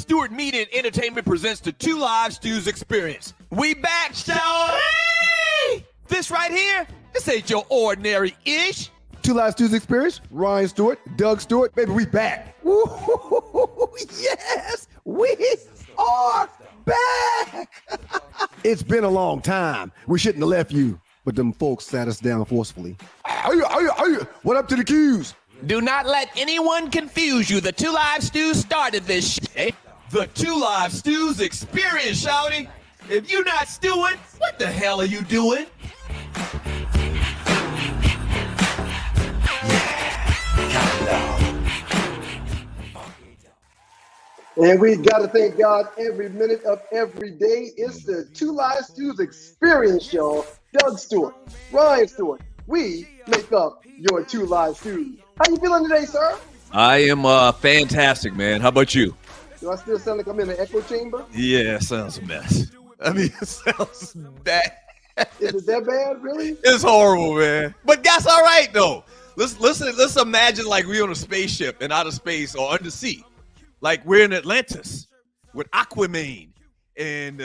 Stewart Media and Entertainment presents the Two Live Stews Experience. We back, shawty! This right here, this ain't your ordinary-ish. Two Live Stews Experience, Ryan Stewart, Doug Stewart, baby, we back. Woo-hoo-hoo-hoo. Yes, we are back. It's been a long time. We shouldn't have left you, but them folks sat us down forcefully. What up to the Qs? Do not let anyone confuse you. The Two Live Stews started this shit. The Two Live Stews Experience, shawty. If you're not stewing, what the hell are you doing? And we got to thank God every minute of every day. It's the Two Live Stews Experience, y'all. Doug Stewart, Ryan Stewart, we make up your Two Live Stews. How you feeling today, sir? I am fantastic, man. How about you? Do I still sound like I'm in an echo chamber? Yeah, it sounds a mess. I mean, it sounds bad. Is it that bad, really? It's horrible, man. But that's all right, though. Let's imagine like we're on a spaceship in outer space or undersea. Like we're in Atlantis with Aquaman and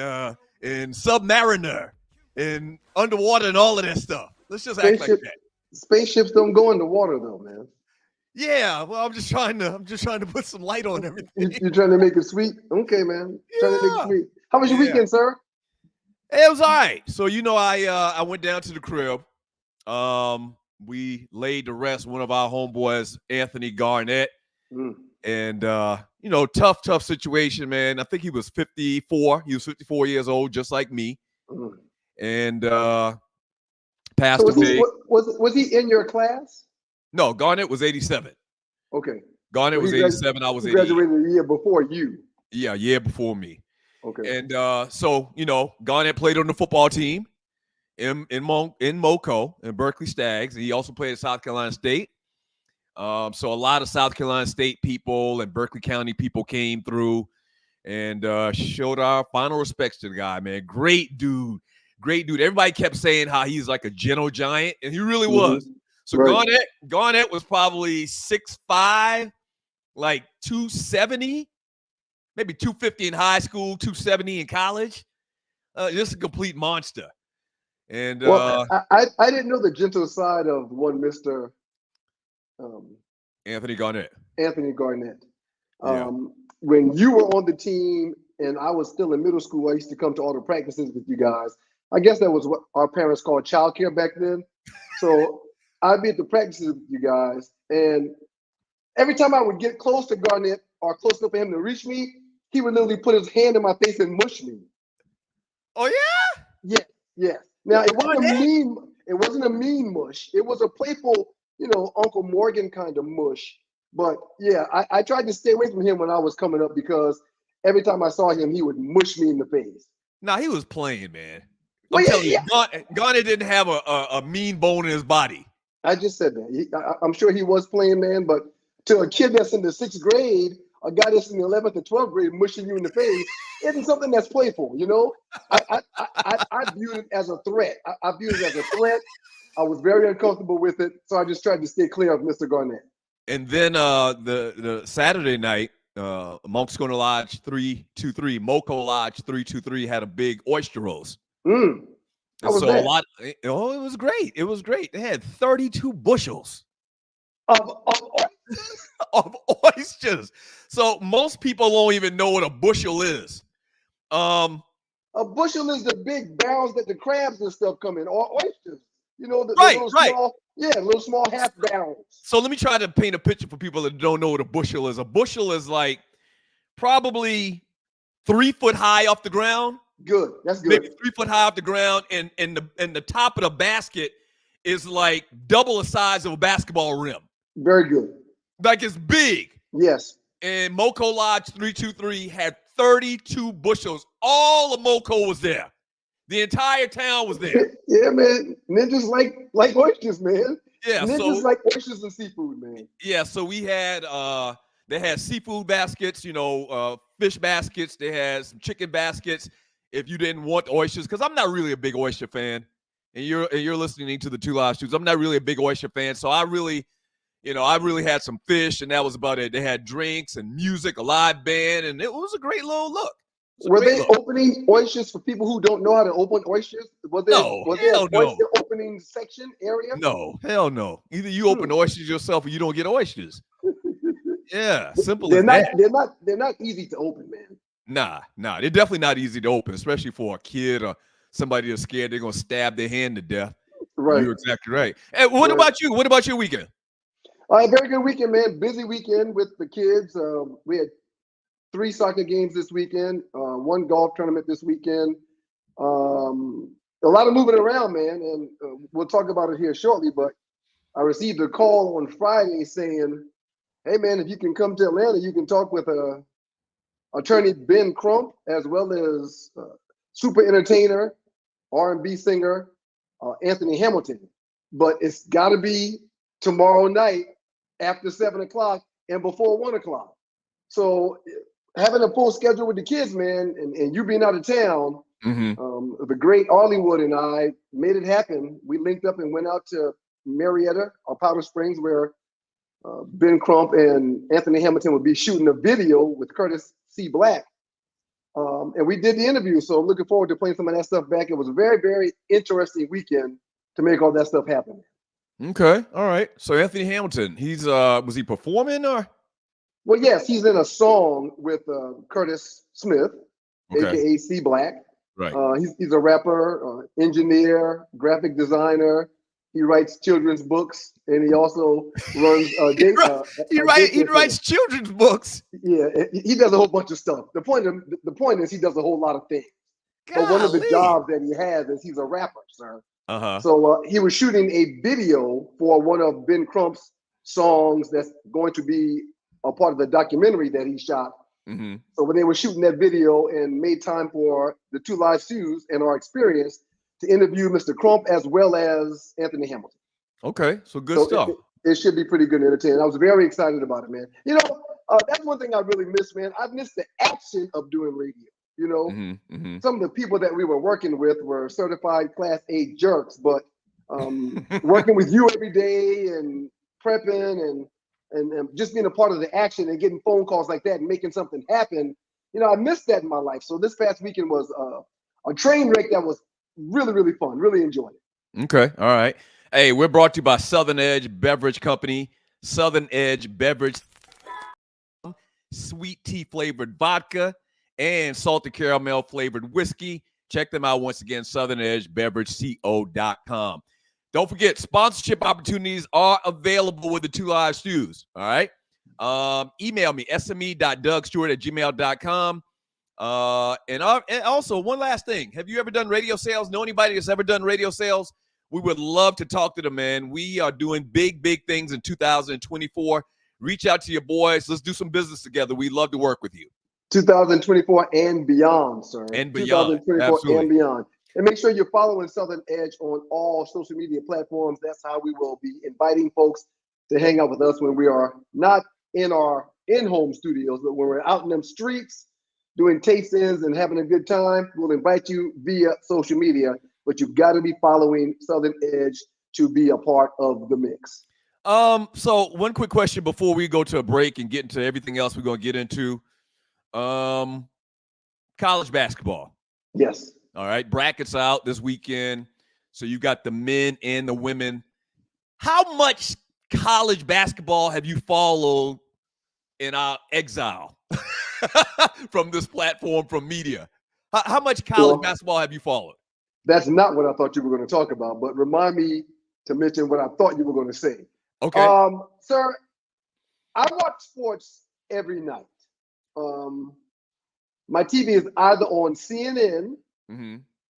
Submariner and underwater and all of that stuff. Let's just act like that. Spaceships don't go in the water, though, man. Yeah, well, I'm just trying to put some light on everything. You're trying to make it sweet? Okay, man. Trying to make it sweet. How was your weekend, sir? It was all right. So, I went down to the crib. We laid to rest one of our homeboys, Anthony Garnett. And, tough situation, man. I think he was 54. He was 54 years old, just like me. And passed away. Was he in your class? No, Garnett was 87. Okay. Garnett was 87. I was 88. Graduated a year before you. Yeah, a year before me. Okay. And Garnett played on the football team in MoCo, in Berkeley Stags. And he also played at South Carolina State. So a lot of South Carolina State people and Berkeley County people came through and showed our final respects to the guy, man. Great dude. Everybody kept saying how he's like a gentle giant, and he really was. So right. Garnett was probably 6'5", like 270, maybe 250 in high school, 270 in college. Just a complete monster. And I didn't know the gentle side of one Mr. Anthony Garnett. Yeah. When you were on the team and I was still in middle school, I used to come to all the practices with you guys. I guess that was what our parents called childcare back then. So I'd be at the practices with you guys, and every time I would get close to Garnett or close enough for him to reach me, he would literally put his hand in my face and mush me. Oh yeah? Yeah. Now it wasn't a mean mush. It was a playful, Uncle Morgan kind of mush. But yeah, I tried to stay away from him when I was coming up because every time I saw him, he would mush me in the face. Nah, he was playing, man. I'm telling you, Garnett didn't have a mean bone in his body. I just said that. I'm sure he was playing, man, but to a kid that's in the 6th grade, a guy that's in the 11th or 12th grade mushing you in the face isn't something that's playful, I viewed it as a threat. I viewed it as a threat. I was very uncomfortable with it, so I just tried to stay clear of Mr. Garnett. And then the Saturday night, Moncks Lodge 323, MoCo Lodge 323 had a big oyster roast. How was that? It was great. It was great. They had 32 bushels of oysters. So most people don't even know what a bushel is. A bushel is the big barrels that the crabs and stuff come in, or oysters. Little small half barrels. So let me try to paint a picture for people that don't know what a bushel is. A bushel is like probably 3 foot high off the ground. Good. That's good. Maybe 3 foot high off the ground, and the top of the basket is like double the size of a basketball rim. Very good. Like it's big. Yes. And MoCo Lodge 323 had 32 bushels. All of MoCo was there. The entire town was there. Yeah, man. Ninjas like oysters, man. Yeah. Ninjas like oysters and seafood, man. Yeah. So we had they had seafood baskets, fish baskets. They had some chicken baskets. If you didn't want oysters, because I'm not really a big oyster fan, and you're listening to the Two Live Stews. I'm not really a big oyster fan, so I really I really had some fish, and that was about it. They had drinks and music, a live band, and it was a great little look. Were they opening oysters for people who don't know how to open oysters? Was there an hell no. oyster opening section area? No, hell no. Either you open oysters yourself or you don't get oysters. Yeah, simple They're as not, that. They're not easy to open, man. Nah. They're definitely not easy to open, especially for a kid or somebody that's scared they're gonna stab their hand to death. Right. You're exactly right. Hey, what about you? What about your weekend? Very good weekend, man. Busy weekend with the kids. We had 3 soccer games this weekend, 1 golf tournament this weekend. A lot of moving around, man, and we'll talk about it here shortly. But I received a call on Friday saying, "Hey, man, if you can come to Atlanta, you can talk with attorney Ben Crump, as well as super entertainer, R&B singer Anthony Hamilton. But it's got to be tomorrow night after 7 o'clock and before 1 o'clock." So having a full schedule with the kids, man, and you being out of town, the great Arleywood and I made it happen. We linked up and went out to Marietta or Powder Springs, where Ben Crump and Anthony Hamilton would be shooting a video with Curtis C. Black. And we did the interview. So I'm looking forward to playing some of that stuff back. It was a very, very interesting weekend to make all that stuff happen. Okay. All right. So Anthony Hamilton, he's was he performing or? Well, yes, he's in a song with Curtis Smith, aka C. Black. Right. He's a rapper, engineer, graphic designer. He writes children's books, and he also runs. He writes children's books. Yeah, he does a whole bunch of stuff. The point is he does a whole lot of things. Golly. But one of the jobs that he has is he's a rapper, sir. So he was shooting a video for one of Ben Crump's songs that's going to be a part of the documentary that he shot. So when they were shooting that video and made time for the Two Live Stews and our experience to interview Mr. Crump as well as Anthony Hamilton. Okay, so good stuff. It should be pretty good and entertaining. I was very excited about it, man. That's one thing I really miss, man. I miss the action of doing radio. Some of the people that we were working with were certified Class A jerks, but working with you every day and prepping and just being a part of the action and getting phone calls like that and making something happen, I missed that in my life. So this past weekend was a train wreck that was really, really fun. Really enjoyed it. Okay. All right. Hey, we're brought to you by Southern Edge Beverage Company. Southern Edge Beverage, sweet tea flavored vodka and salted caramel flavored whiskey. Check them out once again, southernedgebeverageco.com. Don't forget, sponsorship opportunities are available with the Two Live Stews. All right. Email me, sme.dougstewart@gmail.com. And also, one last thing. Have you ever done radio sales? Know anybody that's ever done radio sales? We would love to talk to them, man. We are doing big, big things in 2024. Reach out to your boys. Let's do some business together. We'd love to work with you. 2024 and beyond, sir. And beyond. 2024 Absolutely. and beyond. And make sure you're following Southern Edge on all social media platforms. That's how we will be inviting folks to hang out with us when we are not in our in-home studios, but when we're out in them streets doing tastings and having a good time. We'll invite you via social media, but you've got to be following Southern Edge to be a part of the mix. So one quick question before we go to a break and get into everything else we're going to get into. College basketball. Yes. All right. Brackets out this weekend. So you got the men and the women. How much college basketball have you followed in our exile from this platform, from media? How much college basketball have you followed? That's not what I thought you were going to talk about, but remind me to mention what I thought you were going to say. Okay. Sir, I watch sports every night. My TV is either on CNN,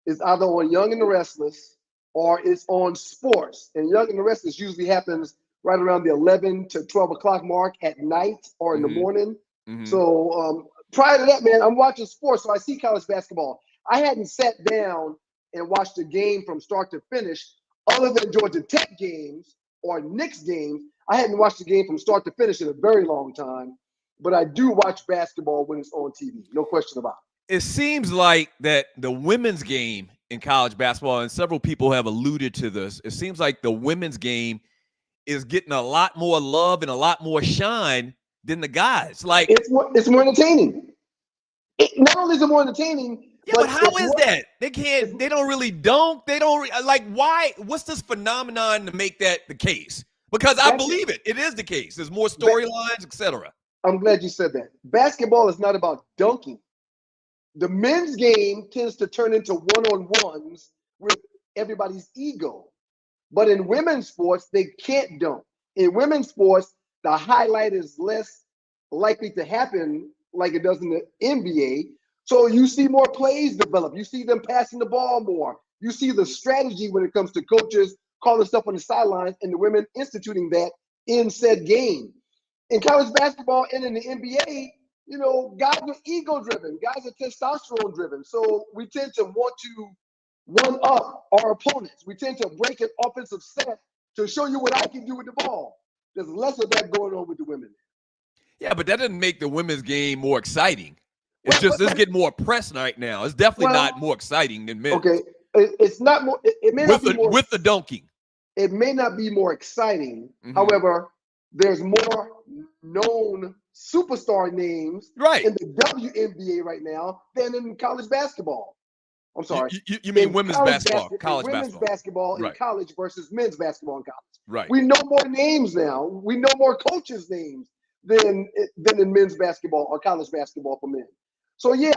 it's either on Young and the Restless, or it's on sports. And Young and the Restless usually happens right around the 11 to 12 o'clock mark at night or in the morning. So prior to that, man, I'm watching sports, so I see college basketball. I hadn't sat down and watched a game from start to finish other than Georgia Tech games or Knicks games. I hadn't watched a game from start to finish in a very long time. But I do watch basketball when it's on TV. No question about it. It seems like that the women's game in college basketball, and several people have alluded to this, it seems like the women's game is getting a lot more love and a lot more shine than the guys. Like it's more entertaining. Not only is it more entertaining, yeah, but how is that? They don't really dunk. They don't like why? What's this phenomenon to make that the case? Because I believe it. It is the case. There's more storylines, etc. I'm glad you said that. Basketball is not about dunking. The men's game tends to turn into one-on-ones with everybody's ego. But in women's sports, they can't dunk. In women's sports, the highlight is less likely to happen like it does in the NBA. So you see more plays develop. You see them passing the ball more. You see the strategy when it comes to coaches calling stuff on the sidelines and the women instituting that in said game. In college basketball and in the NBA, you know, guys are ego-driven. Guys are testosterone-driven. So we tend to want to one-up our opponents. We tend to break an offensive set to show you what I can do with the ball. There's less of that going on with the women. Yeah, but that doesn't make the women's game more exciting. It's it's getting more press right now. It's definitely not more exciting than men. Okay, it's not more. It may not be more with the dunking. It may not be more exciting. However, there's more known superstar names in the WNBA right now than in college basketball. I'm sorry. You mean women's basketball, college women's basketball in college versus men's basketball in college. Right. We know more names now. We know more coaches' names than in men's basketball or college basketball for men. So yeah,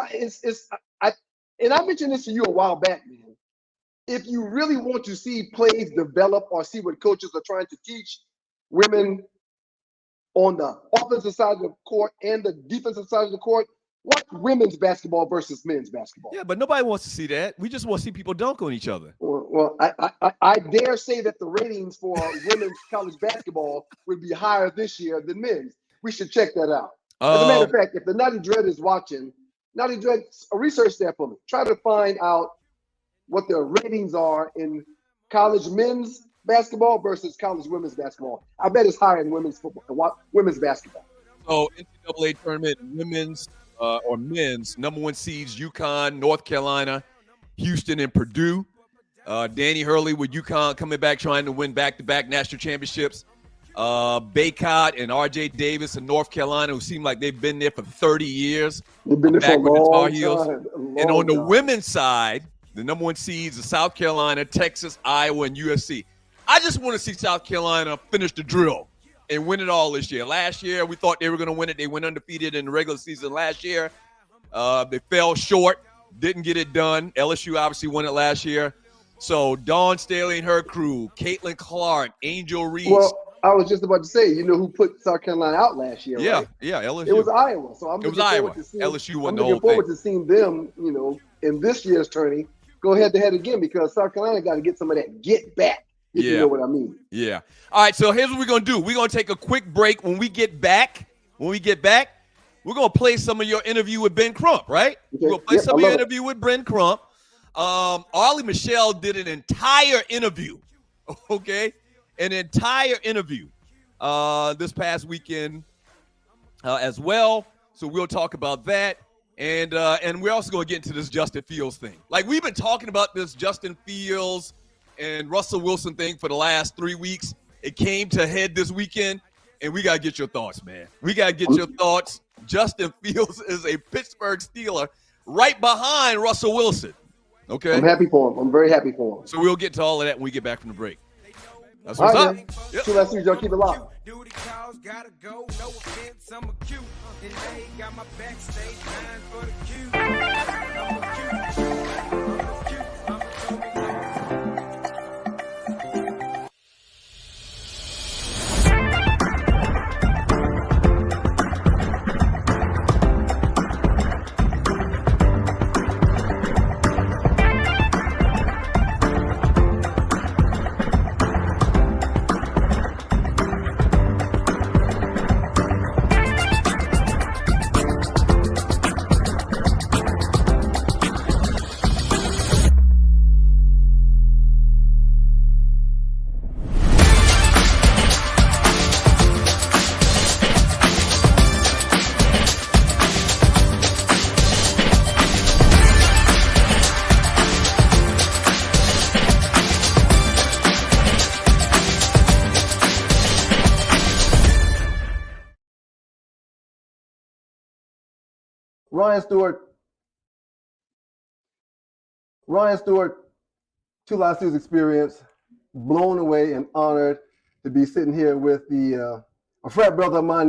I mentioned this to you a while back, man. If you really want to see plays develop or see what coaches are trying to teach women on the offensive side of the court and the defensive side of the court, watch women's basketball versus men's basketball. Yeah, but nobody wants to see that. We just want to see people dunk on each other. Well, I dare say that the ratings for women's college basketball would be higher this year than men's. We should check that out. As a matter of fact, if the Naughty Dread is watching, Naughty Dread, research that for me. Try to find out what the ratings are in college men's basketball versus college women's basketball. I bet it's higher in women's football, women's basketball. So NCAA tournament, women's or men's number one seeds: UConn, North Carolina, Houston, and Purdue. Danny Hurley with UConn coming back trying to win back-to-back national championships. Baycott and R.J. Davis in North Carolina, who seem like they've been there for 30 years. They've been there back for a with the Tar long Heels. time. And on the women's side, the number one seeds are South Carolina, Texas, Iowa, and USC. I just want to see South Carolina finish the drill and win it all this year. Last year, we thought they were going to win it. They went undefeated in the regular season last year. They fell short, didn't get it done. LSU obviously won it last year. So Dawn Staley and her crew, Caitlin Clark, Angel Reese. Well, I was just about to say, you know who put South Carolina out last year, right? Yeah, LSU. It was Iowa. So I'm looking forward to seeing them, you know, in this year's tourney, go head-to-head again because South Carolina got to get some of that get back, if you know what I mean. Yeah. All right, so here's what we're going to do. We're going to take a quick break. When we get back, we're going to play some of your interview with Ben Crump, right? Okay. We're going to play some of your interview with Ben Crump. Arlie Michelle did an entire interview, okay? An entire interview this past weekend as well. So we'll talk about that. And we're also going to get into this Justin Fields thing. Like, we've been talking about this Justin Fields and Russell Wilson thing for the last 3 weeks. It came to a head this weekend, and we got to get your thoughts, man. We got to get your thoughts. Justin Fields is a Pittsburgh Steeler right behind Russell Wilson. Okay? I'm happy for him. I'm very happy for him. So we'll get to all of that when we get back from the break. That's what's up. Yep. 2 last weeks, y'all keep it locked. Duty calls, gotta go. No offense, I'm acute. And they got my backstage line for the queue. I'm acute. I'm Ryan Stewart, Two Live Stews experience, blown away and honored to be sitting here with a frat brother of mine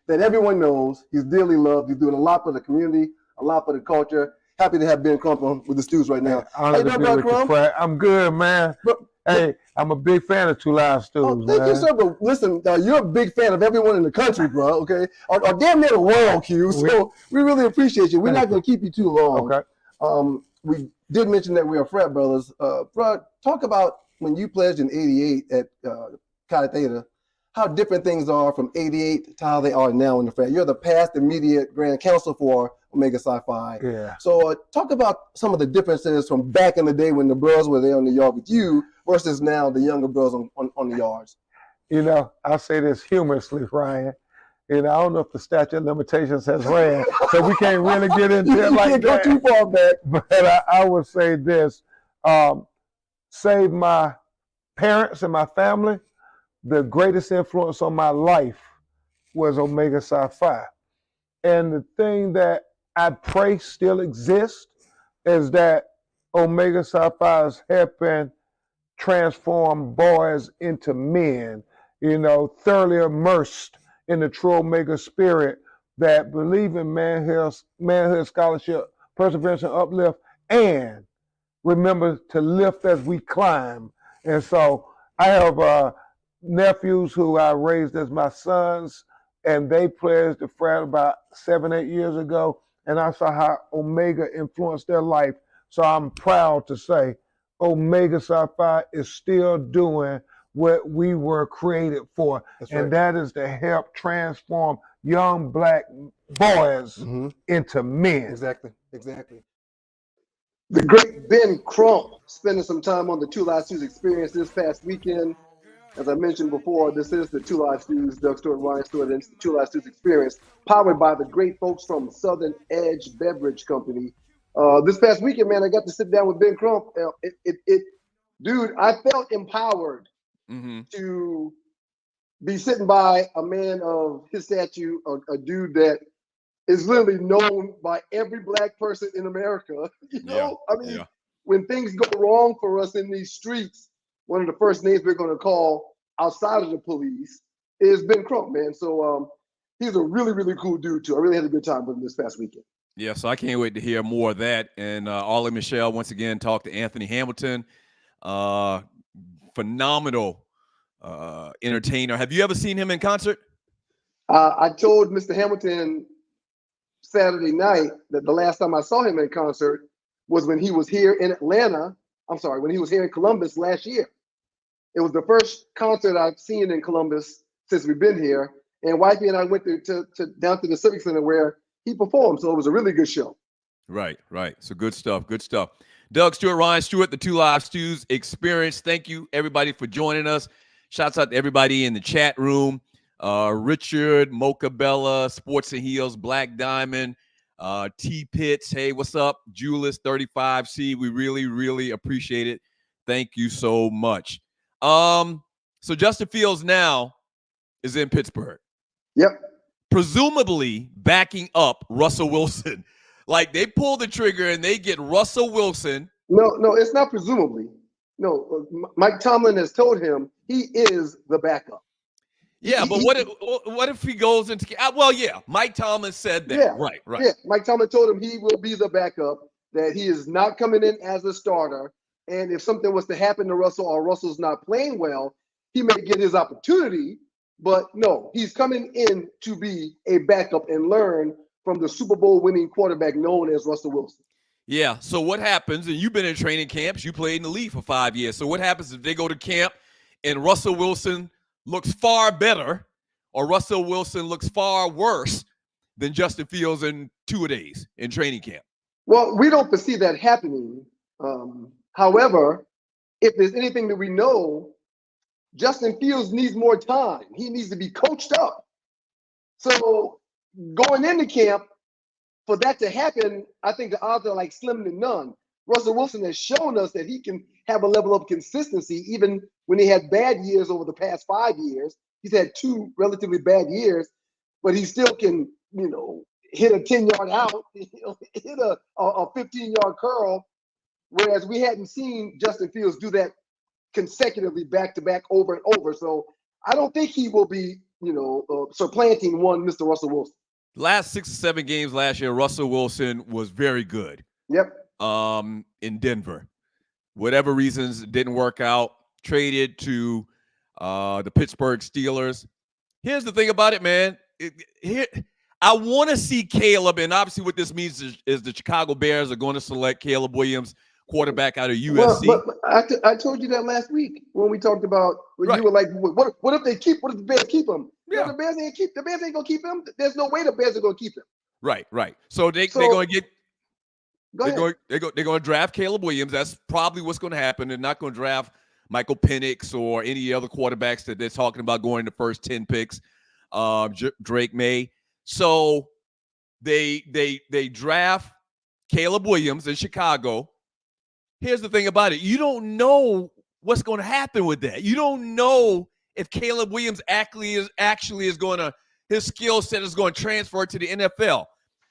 that everyone knows. He's dearly loved. He's doing a lot for the community, a lot for the culture. Happy to have Ben Crump on with the Stews right now. How you doing, Ben Crump? I'm good, man. Hey, I'm a big fan of Two Live Stews. Oh, thank you, sir. But listen, you're a big fan of everyone in the country, bro. Okay, or damn near the world, Q. So we really appreciate you. We're not going to keep you too long. Okay. We did mention that we are frat brothers. Bro, talk about when you pledged in '88 at Chi Theta, how different things are from '88 to how they are now in the frat. You're the past immediate grand counsel for Omega Psi Phi. Yeah. So talk about some of the differences from back in the day when the bros were there on the yard with you versus now the younger bros on the yards. You know, I say this humorously, Ryan. And I don't know if the statute of limitations has ran, so we can't really get into it like that. Go too far back. But I would say this, save my parents and my family, the greatest influence on my life was Omega Psi Phi. And the thing that I pray still exists is that Omega Psi Phi is helping transform boys into men, thoroughly immersed in the true Omega spirit that believe in manhood scholarship, perseverance, and uplift, and remember to lift as we climb. And so I have nephews who I raised as my sons, and they pledged the frat about 7-8 years ago, and I saw how Omega influenced their life. So I'm proud to say Omega Psi Phi is still doing what we were created for. That's right. And that is to help transform young black boys into men. Exactly. The great Ben Crump spending some time on the Two Live Stews experience this past weekend. As I mentioned before, this is the Two Live Stews, Doug Stewart, Ryan Stewart, and it's the Two Live Stews experience, powered by the great folks from Southern Edge Beverage Company. This past weekend, man, I got to sit down with Ben Crump. Dude, I felt empowered to be sitting by a man of his stature, a dude that is literally known by every black person in America. When things go wrong for us in these streets, one of the first names we're going to call outside of the police is Ben Crump, man. So he's a really, really cool dude, too. I really had a good time with him this past weekend. Yeah, so I can't wait to hear more of that. And Ollie Michelle, once again, talked to Anthony Hamilton. Phenomenal entertainer. Have you ever seen him in concert? I told Mr. Hamilton Saturday night that the last time I saw him in concert was when he was here in Atlanta. When he was here in Columbus last year. It was the first concert I've seen in Columbus since we've been here. And Wifey and I went to down to the Civic Center where he performed. So it was a really good show. Right. So good stuff. Doug Stewart, Ryan Stewart, the Two Live Stews experience. Thank you, everybody, for joining us. Shouts out to everybody in the chat room. Richard, Mocha Bella, Sports and Heels, Black Diamond, T Pitts. Hey, what's up? Julius 35C. We really, really appreciate it. Thank you so much. So Justin Fields now is in Pittsburgh. Yep. Presumably backing up Russell Wilson. Like they pull the trigger and they get Russell Wilson. No, it's not presumably. No, Mike Tomlin has told him he is the backup. Yeah, but what if he goes into Mike Tomlin said that. Yeah, right. Yeah, Mike Tomlin told him he will be the backup, that he is not coming in as a starter. And if something was to happen to Russell or Russell's not playing well, he may get his opportunity. But no, he's coming in to be a backup and learn from the Super Bowl winning quarterback known as Russell Wilson. Yeah, so what happens, and you've been in training camps, you played in the league for 5 years. So what happens if they go to camp and Russell Wilson looks far better or Russell Wilson looks far worse than Justin Fields in 2 days in training camp? Well, we don't foresee that happening. However, if there's anything that we know, Justin Fields needs more time. He needs to be coached up. So going into camp, for that to happen, I think the odds are like slim to none. Russell Wilson has shown us that he can have a level of consistency even when he had bad years over the past 5 years. He's had 2 relatively bad years, but he still can, hit a 10-yard out, hit a 15-yard curl, whereas we hadn't seen Justin Fields do that consecutively back-to-back over and over. So I don't think he will be, supplanting one Mr. Russell Wilson. Last 6 or 7 games last year, Russell Wilson was very good. Yep. In Denver. Whatever reasons, it didn't work out. Traded to the Pittsburgh Steelers. Here's the thing about it, man. I want to see Caleb, and obviously what this means is the Chicago Bears are going to select Caleb Williams, quarterback out of USC. Well, but I told you that last week when we talked about when you were like, what if the Bears keep him? Yeah. No, the Bears ain't gonna keep him. There's no way the Bears are gonna keep him. Right. So they're going to get. They're going to draft Caleb Williams. That's probably what's going to happen. They're not going to draft Michael Penix or any other quarterbacks that they're talking about going in the first 10 picks. Drake May. So they draft Caleb Williams in Chicago. Here's the thing about it. You don't know what's going to happen with that. You don't know if Caleb Williams actually is going to, his skill set is going to transfer to the NFL.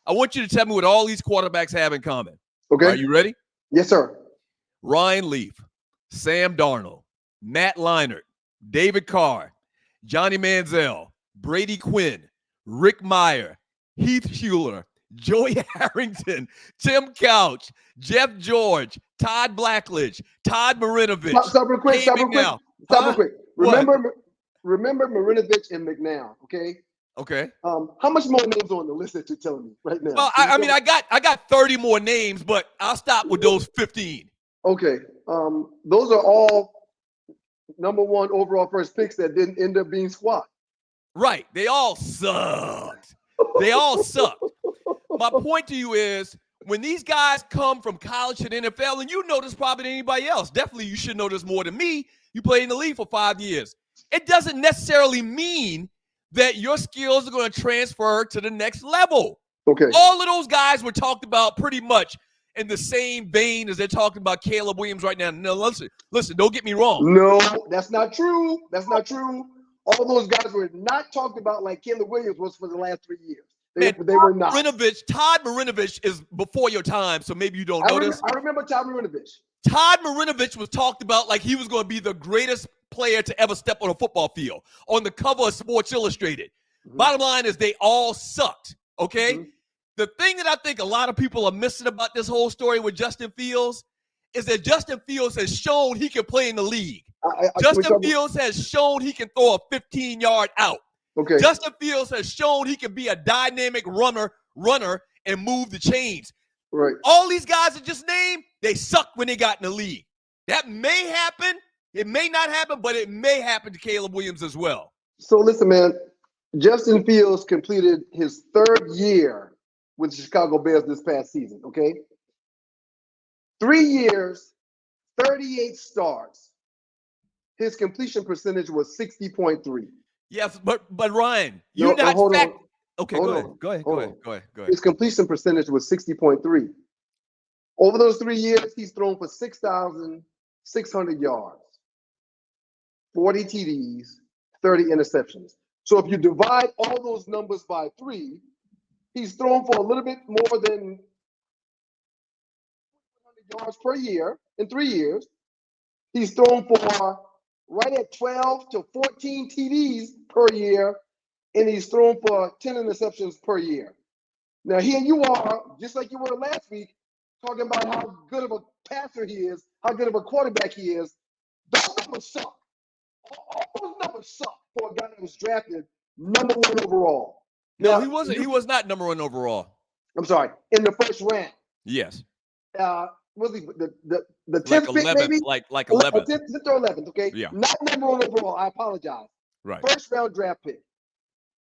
I want you to tell me what all these quarterbacks have in common. Okay. Are you ready? Yes, sir. Ryan Leaf, Sam Darnold, Matt Leinart, David Carr, Johnny Manziel, Brady Quinn, Rick Meyer, Heath Shuler, Joey Harrington, Tim Couch, Jeff George, Todd Blackledge, Todd Marinovich. Stop real quick. Remember Marinovich and McNown, okay? Okay. How much more names on the list that you're telling me right now? Well, I got 30 more names, but I'll stop with those 15. Okay. Those are all number 1 overall first picks that didn't end up being squat. Right. They all sucked. My point to you is when these guys come from college to the NFL, and you know this probably than anybody else, definitely you should know this more than me. You played in the league for 5 years. It doesn't necessarily mean that your skills are going to transfer to the next level. Okay. All of those guys were talked about pretty much in the same vein as they're talking about Caleb Williams right now. No, listen, don't get me wrong. No, that's not true. All those guys were not talked about like Caleb Williams was for the last 3 years. They were not. Todd Marinovich is before your time, so maybe you don't know this. I remember Todd Marinovich. Todd Marinovich was talked about like he was going to be the greatest player to ever step on a football field on the cover of Sports Illustrated. Mm-hmm. Bottom line is they all sucked, okay? Mm-hmm. The thing that I think a lot of people are missing about this whole story with Justin Fields is that Justin Fields has shown he can play in the league. Justin Fields has shown he can throw a 15-yard out. Okay. Justin Fields has shown he can be a dynamic runner and move the chains. Right. All these guys that just named, they sucked when they got in the league. That may happen. It may not happen, but it may happen to Caleb Williams as well. So listen, man, Justin Fields completed his 3rd year with the Chicago Bears this past season, okay? 3 years, 38 starts. His completion percentage was 60.3. Yes, but Ryan, Okay, go ahead. His completion percentage was 60.3. Over those 3 years, he's thrown for 6,600 yards, 40 TDs, 30 interceptions. So if you divide all those numbers by 3, he's thrown for a little bit more than 100 yards per year in 3 years. He's thrown for right at 12 to 14 TDs per year, and he's thrown for 10 interceptions per year. Now, here you are, just like you were last week, talking about how good of a passer he is, how good of a quarterback he is. Those numbers suck. All those numbers suck for a guy that was drafted number 1 overall. No, now, he wasn't. He was not number 1 overall. I'm sorry, in the first round. Yes. Was he the 10th pick, maybe? Like 11th. 10th or 11th, okay? Yeah. Not number 1 overall. I apologize. Right. First round draft pick.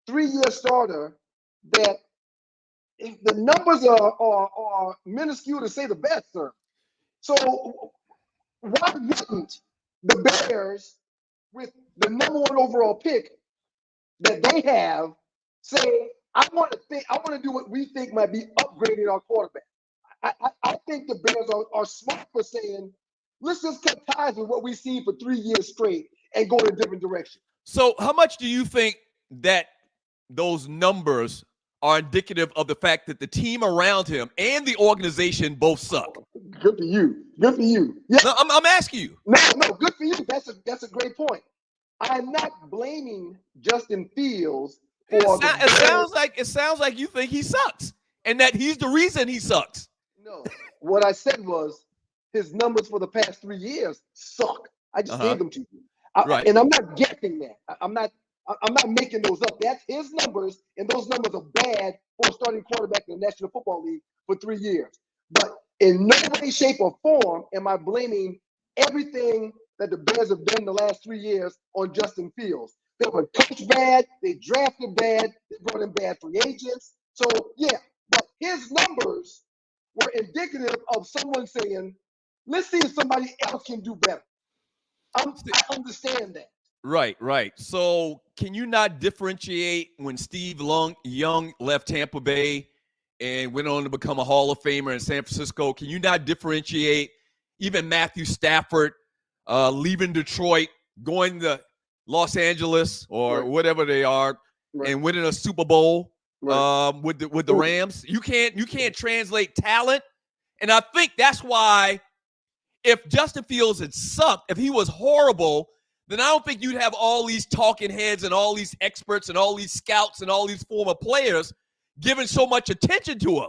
3-year starter that the numbers are minuscule to say the best, sir. So why wouldn't the Bears, with the number 1 overall pick that they have, say, I want to do what we think might be upgrading our quarterback? I think the Bears are smart for saying, let's just cut ties with what we've seen for 3 years straight and go in a different direction. So how much do you think that those numbers are indicative of the fact that the team around him and the organization both suck. Good for you. Good for you. Yeah. No, I'm asking you. No, good for you. That's a great point. I'm not blaming Justin Fields for It sounds like you think he sucks and that he's the reason he sucks. No, what I said was his numbers for the past 3 years suck. I just gave them to you, Right. and I'm not guessing that. I'm not making those up. That's his numbers, and those numbers are bad for a starting quarterback in the National Football League for 3 years. But in no way, shape, or form am I blaming everything that the Bears have done the last 3 years on Justin Fields. They were coached bad. They drafted bad. They brought in bad free agents. So, yeah, but his numbers were indicative of someone saying, let's see if somebody else can do better. I understand that. Right. So can you not differentiate when Steve Young left Tampa Bay and went on to become a Hall of Famer in San Francisco? Can you not differentiate even Matthew Stafford leaving Detroit, going to Los Angeles or whatever they are, and winning a Super Bowl with the Rams? You can't translate talent, and I think that's why if Justin Fields had sucked, if he was horrible, then I don't think you'd have all these talking heads and all these experts and all these scouts and all these former players giving so much attention to him.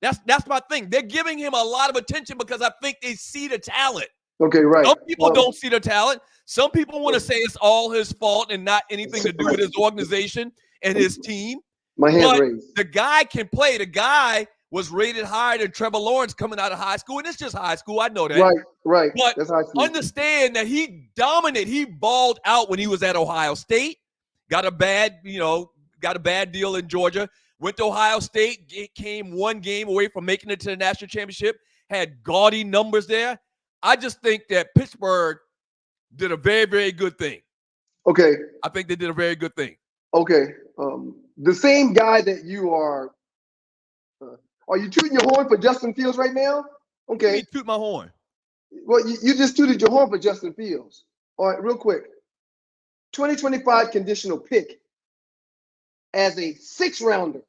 That's my thing. They're giving him a lot of attention because I think they see the talent. Okay, right. Some people don't see the talent. Some people want to say it's all his fault and not anything to do with his organization and his team. My hand raised. The guy can play. The guy was rated higher than Trevor Lawrence coming out of high school, and it's just high school. I know that. Right. But that's high school. Understand that he dominated. He balled out when he was at Ohio State. Got a bad deal in Georgia. Went to Ohio State. Came one game away from making it to the national championship. Had gaudy numbers there. I just think that Pittsburgh did a very, very good thing. Okay. I think they did a very good thing. Okay. The same guy that you are you tooting your horn for Justin Fields right now? Okay. You toot my horn. Well, you just tooted your horn for Justin Fields. All right, real quick. 2025 conditional pick as a 6-rounder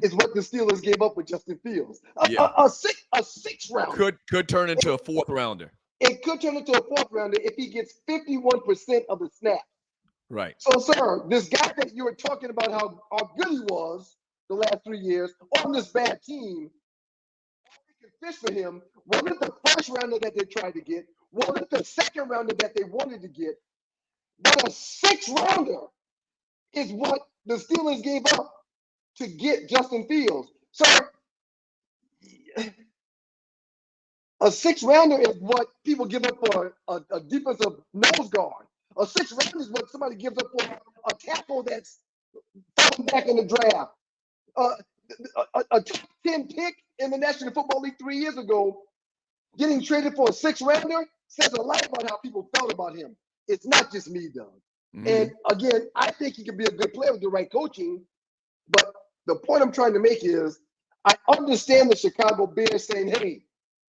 is what the Steelers gave up with Justin Fields. A six rounder could turn into a 4th rounder. It could turn into a 4th rounder if he gets 51% of the snap. Right. So, sir, this guy that you were talking about how good he was the last 3 years on this bad team, we can fish for him. Wasn't the 1st rounder that they tried to get? Wasn't the 2nd rounder that they wanted to get? But a 6th rounder is what the Steelers gave up to get Justin Fields. So a 6th rounder is what people give up for a defensive nose guard. A 6th rounder is what somebody gives up for a tackle that's falling back in the draft. A top 10 pick in the National Football League 3 years ago, getting traded for a 6th rounder says a lot about how people felt about him. It's not just me, Doug. And again, I think he could be a good player with the right coaching. But the point I'm trying to make is I understand the Chicago Bears saying, hey,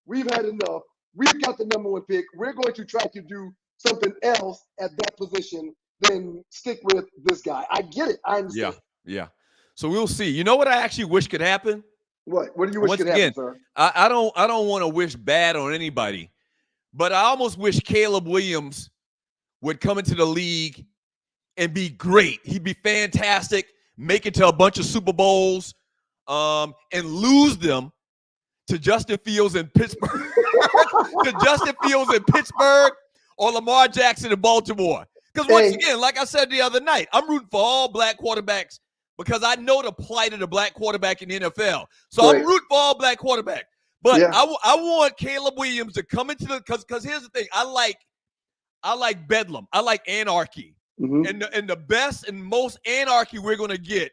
we've had enough. We've got the #1 pick. We're going to try to do something else at that position than stick with this guy. I get it. I understand. Yeah. So we'll see. You know what I actually wish could happen? What do you wish could happen, sir? I don't want to wish bad on anybody, but I almost wish Caleb Williams would come into the league and be great. He'd be fantastic, make it to a bunch of Super Bowls, and lose them to Justin Fields in Pittsburgh, or Lamar Jackson in Baltimore. Because once again, like I said the other night, I'm rooting for all black quarterbacks because I know the plight of the black quarterback in the NFL. So I'm rooting for all black quarterbacks. But I want Caleb Williams to come into because here's the thing. I like bedlam. I like anarchy. And the best and most anarchy we're going to get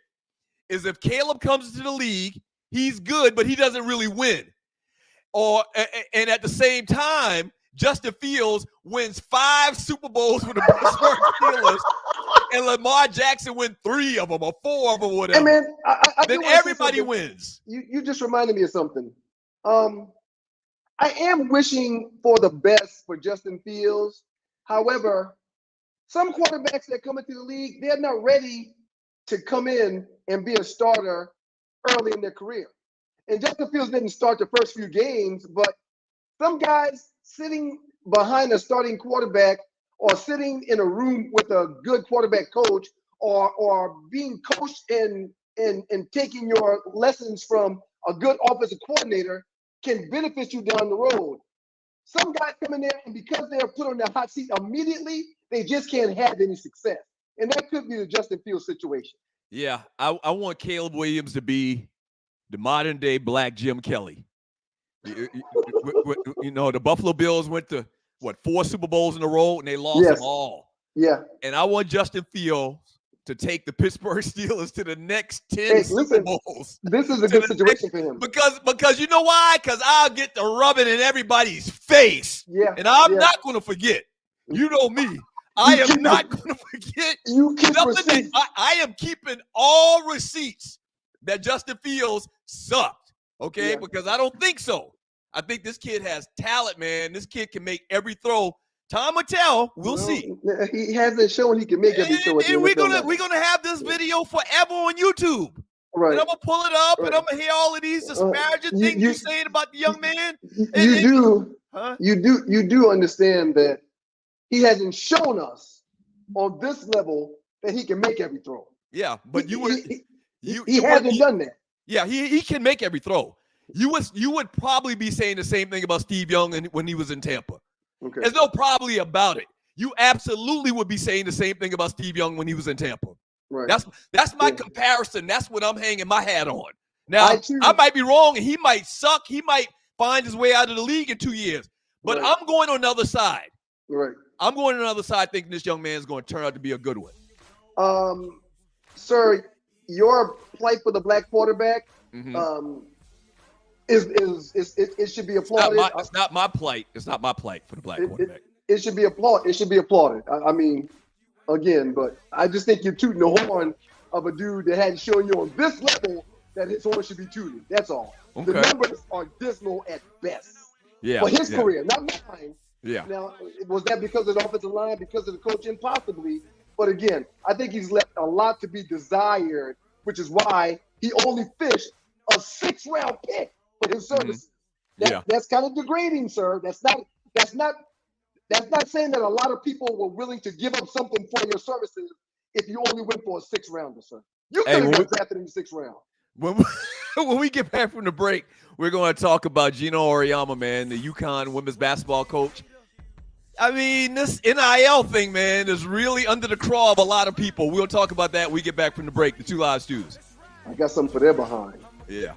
is if Caleb comes into the league, he's good, but he doesn't really win. And at the same time, Justin Fields wins 5 Super Bowls with the Pittsburgh Steelers, and Lamar Jackson wins 3 of them or 4 of them or whatever. Hey man, then everybody wins. You just reminded me of something. I am wishing for the best for Justin Fields. However, some quarterbacks that come into the league, they're not ready to come in and be a starter early in their career. And Justin Fields didn't start the first few games, but some guys sitting behind a starting quarterback or sitting in a room with a good quarterback coach or being coached and taking your lessons from a good offensive coordinator can benefit you down the road. Some guys come in there, and because they're put on the hot seat immediately, they just can't have any success. And that could be the Justin Fields situation. Yeah, I want Caleb Williams to be the modern-day black Jim Kelly. You know, the Buffalo Bills went to, 4 Super Bowls in a row, and they lost them all. Yeah. And I want Justin Fields to take the Pittsburgh Steelers to the next 10 Super Bowls. This is a good situation for him. Because you know why? Because I'll get to rub it in everybody's face. Yeah. And I'm not going to forget. You know me. I am not going to forget. You keep receipts. I am keeping all receipts that Justin Fields sucked. Okay? Yeah. Because I don't think so. I think this kid has talent, man. This kid can make every throw. Time will tell. We'll see. He hasn't shown he can make every throw. And we're gonna have this video forever on YouTube. Right. And I'm gonna pull it up, and I'm gonna hear all of these disparaging things you're saying about the young man. You do understand that he hasn't shown us on this level that he can make every throw. Yeah, but he hasn't done that. Yeah, he can make every throw. You would probably be saying the same thing about Steve Young when he was in Tampa. Okay. There's no probably about it. You absolutely would be saying the same thing about Steve Young when he was in Tampa. Right. That's my comparison. That's what I'm hanging my hat on. Now, I might be wrong, and he might suck. He might find his way out of the league in 2 years. But I'm going on the other side. Right. I'm going on the other side thinking this young man is going to turn out to be a good one. Sir, your plight for the black quarterback, it should be applauded. It's not my plight. It's not my plight for the black quarterback. It should be applauded. It should be applauded. I mean, again, but I just think you're tooting the horn of a dude that hadn't shown you on this level that his horn should be tooted. That's all. Okay. The numbers are dismal at best. Yeah. For his career, not mine. Yeah. Now, was that because of the offensive line, because of the coaching? Possibly. But again, I think he's left a lot to be desired, which is why he only fished a 6th-round pick for his services. That's kind of degrading, sir. That's not saying that a lot of people were willing to give up something for your services if you only went for a 6th-rounder, sir. You could have got drafted in the 6th round. When we get back from the break, we're going to talk about Gino Auriemma, man, the UConn women's basketball coach. I mean, this NIL thing, man, is really under the craw of a lot of people. We'll talk about that when we get back from the break. The Two Live Stews. I got something for their behind. Yeah.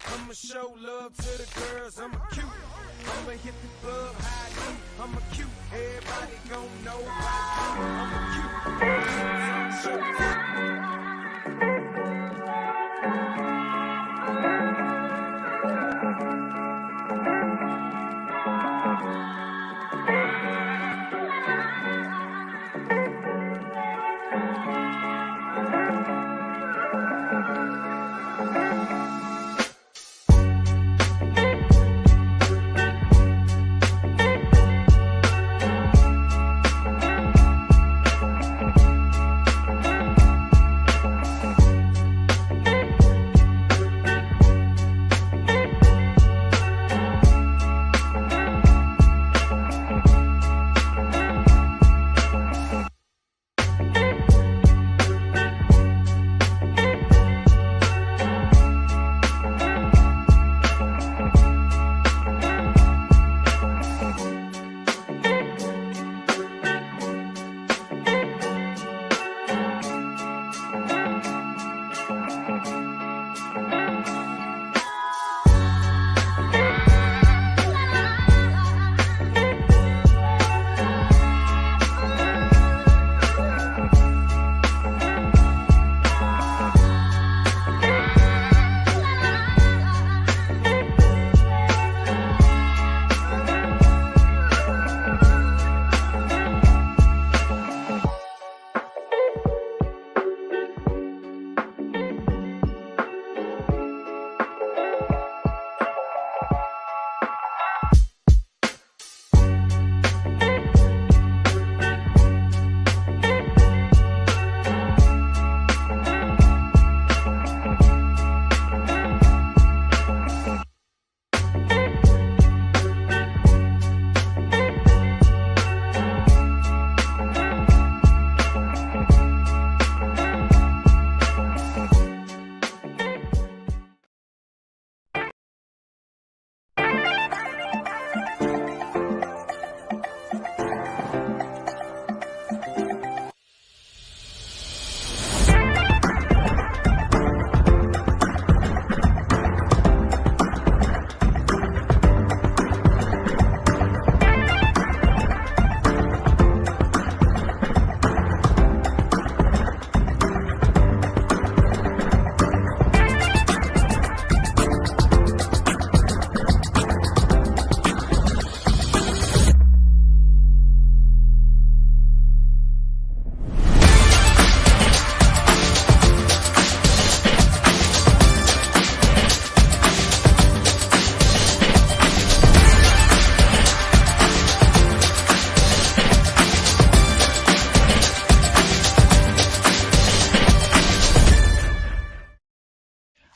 I'ma show love to the girls, I'm a cute. I'ma hit the club high deep, I'm a cute. Everybody gon' know I'm a cute.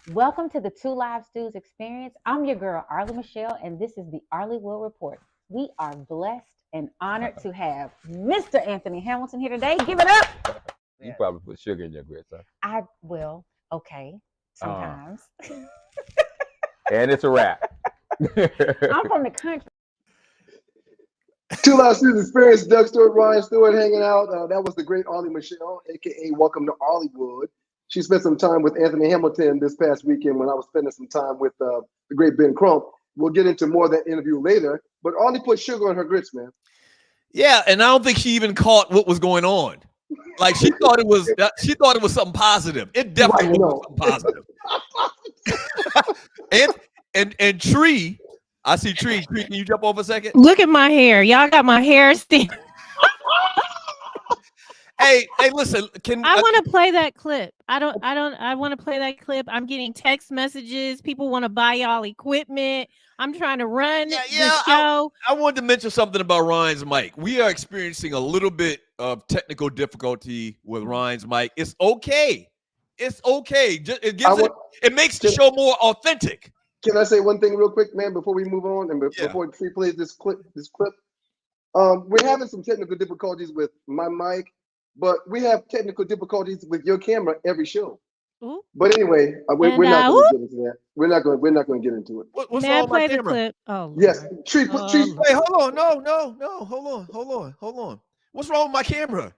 Welcome to the Two Live Stews experience. I'm your girl, Arlie Michelle, and this is the Arlie Will Report. We are blessed and honored to have Mr. Anthony Hamilton here today. Give it up. You probably put sugar in your grits, huh? I will. Okay. Sometimes. And it's a wrap. I'm from the country. Two Live Stews experience. Doug Stewart, Ryan Stewart hanging out. That was the great Arlie Michelle, aka Welcome to Arliewood. She spent some time with Anthony Hamilton this past weekend when I was spending some time with the great Ben Crump. We'll get into more of that interview later. But Arlie put sugar on her grits, man. Yeah, and I don't think she even caught what was going on. Like she thought it was something positive. It definitely was something positive. and Tree, I see Tree. Tree, can you jump over a second? Look at my hair. Y'all got my hair still. Hey, listen, I want to play that clip. I want to play that clip. I'm getting text messages. People want to buy y'all equipment. I'm trying to run the show. I wanted to mention something about Ryan's mic. We are experiencing a little bit of technical difficulty with Ryan's mic. It's okay. It's okay. It makes the show more authentic. Can I say one thing real quick, man, before we move on and before Tree plays this clip? We're having some technical difficulties with my mic. But we have technical difficulties with your camera every show. Ooh. But anyway, we're not going to get into that. We're not going to get into it. What's wrong with my camera? Clip? Oh, yes, Tree. Wait, hold on. No. Hold on. What's wrong with my camera?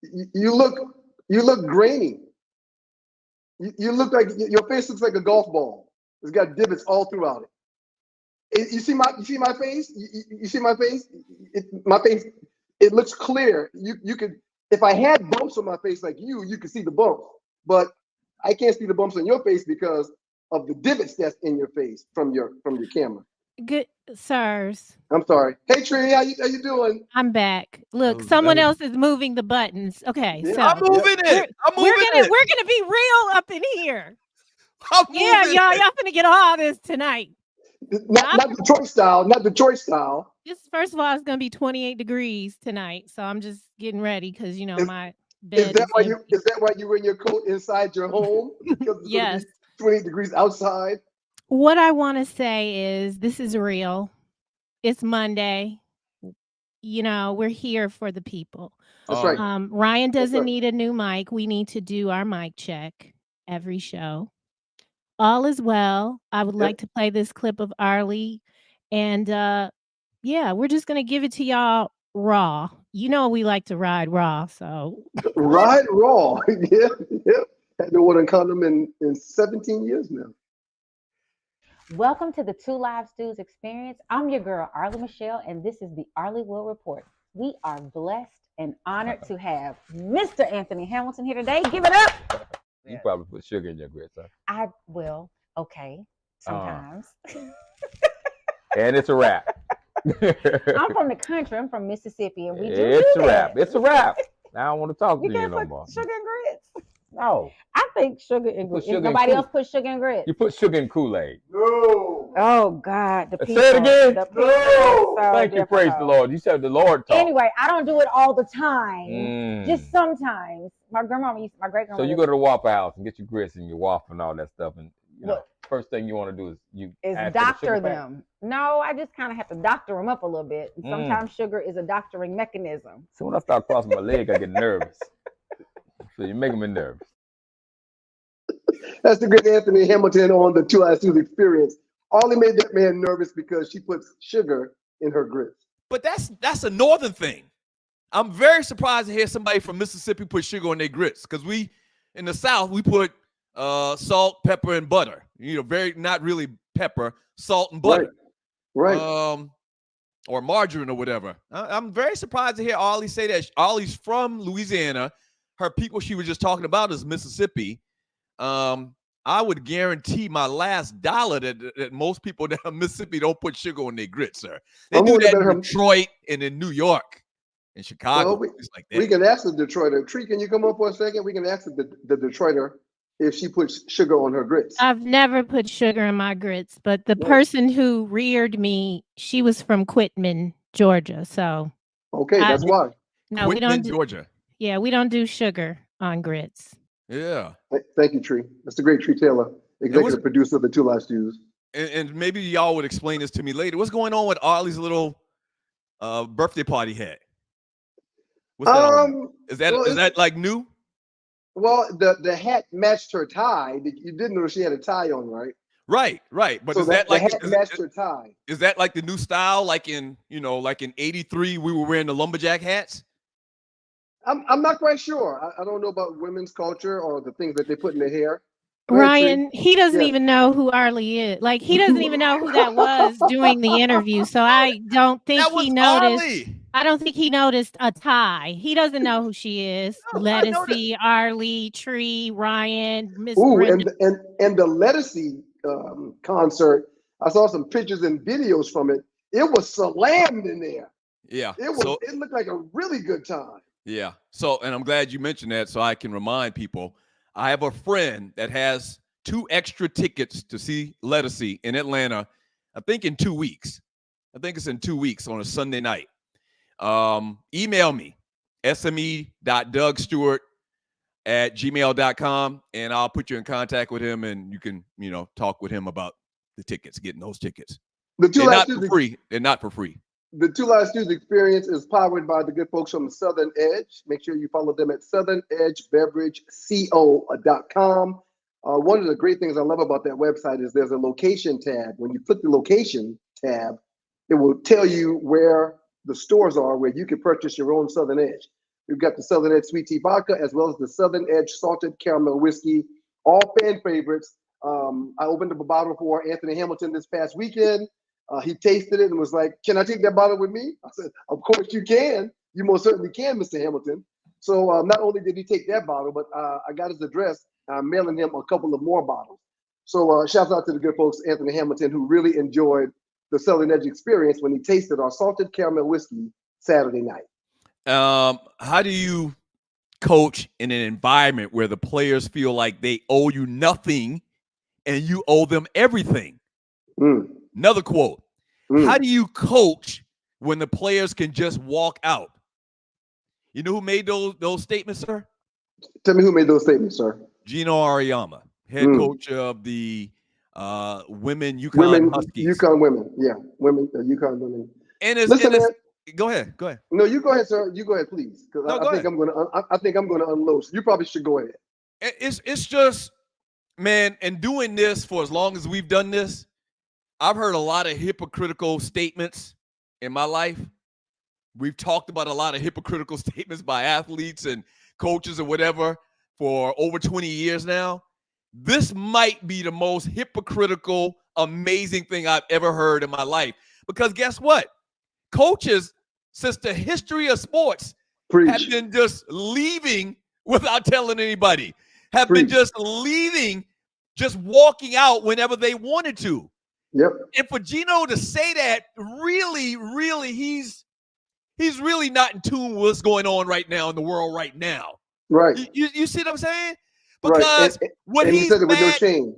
You look grainy. You look like your face looks like a golf ball. It's got divots all throughout it. You see my face? You see my face? My face. It looks clear. You could, if I had bumps on my face like you could see the bumps. But I can't see the bumps on your face because of the divots that's in your face from your camera. Good, sirs. I'm sorry. Hey Tree, how you doing? I'm back. Look, someone else is moving the buttons. Okay, so I'm moving it. We're gonna be real up in here. Y'all finna get all this tonight. Not Detroit style. Just first of all, it's gonna be 28 degrees tonight, so I'm just getting ready because my bed. Is that why you wearing your coat inside your home? Because it's yes, 28 degrees outside. What I want to say is this is real. It's Monday. We're here for the people. That's right. Ryan doesn't need a new mic. We need to do our mic check every show. All is well. I would like to play this clip of Arlie. And we're just going to give it to y'all raw. We like to ride raw. So ride raw. Yeah. Had no one on condom in 17 years now. Welcome to the Two Live Stews experience. I'm your girl, Arlie Michelle, and this is the Arlie Will Report. We are blessed and honored to have Mr. Anthony Hamilton here today. Give it up. You probably put sugar in your grits, huh? I will. Okay. Sometimes. And it's a wrap. I'm from the country. I'm from Mississippi, and we do It's do a wrap. that. It's a wrap. I don't want to talk to you can't no put more. sugar and grits. No. I think sugar and grits. sugar Nobody in else put sugar and grits. You put sugar in Kool-Aid. No. Oh God, the people. Say it again. The people so Thank you, praise the Lord. You said the Lord talk. Anyway, I don't do it all the time. Just sometimes. My great grandma. So you go to the Waffle House and get your grits and your waffle and all that stuff, and first thing you want to do is doctor them. No, I just kind of have to doctor them up a little bit. And sometimes sugar is a doctoring mechanism. So when I start crossing my leg, I get nervous. So you make me nervous. That's the great Anthony Hamilton on the Two Live Stews experience. Arlie made that man nervous because she puts sugar in her grits. But that's a northern thing. I'm very surprised to hear somebody from Mississippi put sugar on their grits because we in the South we put salt, pepper, and butter. Very not really pepper, salt and butter. Right. Or margarine or whatever. I'm very surprised to hear Arlie say that. Arlie's from Louisiana. Her people she was just talking about is Mississippi. I would guarantee my last dollar that most people down in Mississippi don't put sugar on their grits, sir. They do that in Detroit and in New York and Chicago. Well, we can ask the Detroiter. Tree, can you come up for a second? We can ask the Detroiter if she puts sugar on her grits. I've never put sugar in my grits, but the person who reared me, she was from Quitman, Georgia. So okay, that's why. No, Quitman, Georgia. Yeah, we don't do sugar on grits. Yeah. Thank you, Tree. That's the great Tree Taylor, executive producer of the Two Live Stews. And maybe y'all would explain this to me later. What's going on with Arlie's little birthday party hat? What's that all about? Is that like new? Well, the hat matched her tie. You didn't know she had a tie on, right? Right. But so is that like the hat matched her tie? Is that like the new style? Like in '83, we were wearing the lumberjack hats. I'm not quite sure. I don't know about women's culture or the things that they put in their hair. Ryan, he doesn't even know who Arlie is. Like, he doesn't even know who that was doing the interview. So I don't think he noticed. Arlie. I don't think he noticed a tie. He doesn't know who she is. Lettucey, Arlie, Tree, Ryan, Miss Brenda. And the Lettucey concert, I saw some pictures and videos from it. It was slammed in there. Yeah. It looked like a really good time. Yeah. So, and I'm glad you mentioned that so I can remind people. I have a friend that has 2 extra tickets to see Lettucey in Atlanta, I think in 2 weeks. I think it's in 2 weeks on a Sunday night. Email me, sme.dougstewart@gmail.com, and I'll put you in contact with him, and you can, talk with him about the tickets, getting those tickets. They're not for free. They're not for free. The Two Live Stews experience is powered by the good folks from the Southern Edge. Make sure you follow them at southernedgebeverageco.com. One of the great things I love about that website is there's a location tab. When you click the location tab, it will tell you where the stores are where you can purchase your own Southern Edge. We've got the Southern Edge Sweet Tea Vodka as well as the Southern Edge Salted Caramel Whiskey, all fan favorites. I opened up a bottle for Anthony Hamilton this past weekend. He tasted it and was like, "Can I take that bottle with me?" I said, "Of course you can. You most certainly can, Mr. Hamilton." So not only did he take that bottle, but I got his address. I'm mailing him a couple of more bottles. So shouts out to the good folks, Anthony Hamilton, who really enjoyed the Southern Edge experience when he tasted our salted caramel whiskey Saturday night. How do you coach in an environment where the players feel like they owe you nothing and you owe them everything? Another quote. How do you coach when the players can just walk out? You know who made those statements, sir? Tell me who made those statements, sir. Gino Ariyama, head coach of the women UConn Huskies. UConn women, yeah. UConn women. And go ahead. No, you go ahead, sir. You go ahead, please. Because I think I'm gonna unload. So you probably should go ahead. It's just, man, and doing this for as long as we've done this, I've heard a lot of hypocritical statements in my life. We've talked about a lot of hypocritical statements by athletes and coaches or whatever for over 20 years now. This might be the most hypocritical, amazing thing I've ever heard in my life. Because guess what? Coaches, since the history of sports, have been just leaving without telling anybody, have been just leaving, just walking out whenever they wanted to. Yep. And for Gino to say that, really, he's really not in tune with what's going on right now in the world right now. Right. You see what I'm saying? Because and he said it with no shame.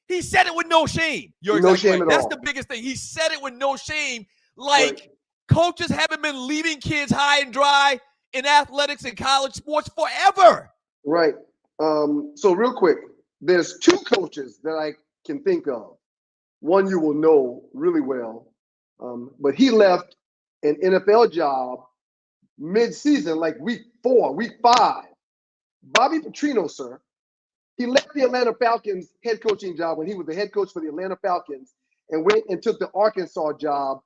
He said it with no shame. You're no exactly shame right. at That's all. the biggest thing. He said it with no shame. Like coaches haven't been leaving kids high and dry in athletics and college sports forever. Right. So real quick, there's 2 coaches that I can think of. One you will know really well, but he left an NFL job mid-season, like week 4, week 5. Bobby Petrino, sir. He left the Atlanta Falcons head coaching job when he was the head coach for the Atlanta Falcons and went and took the Arkansas job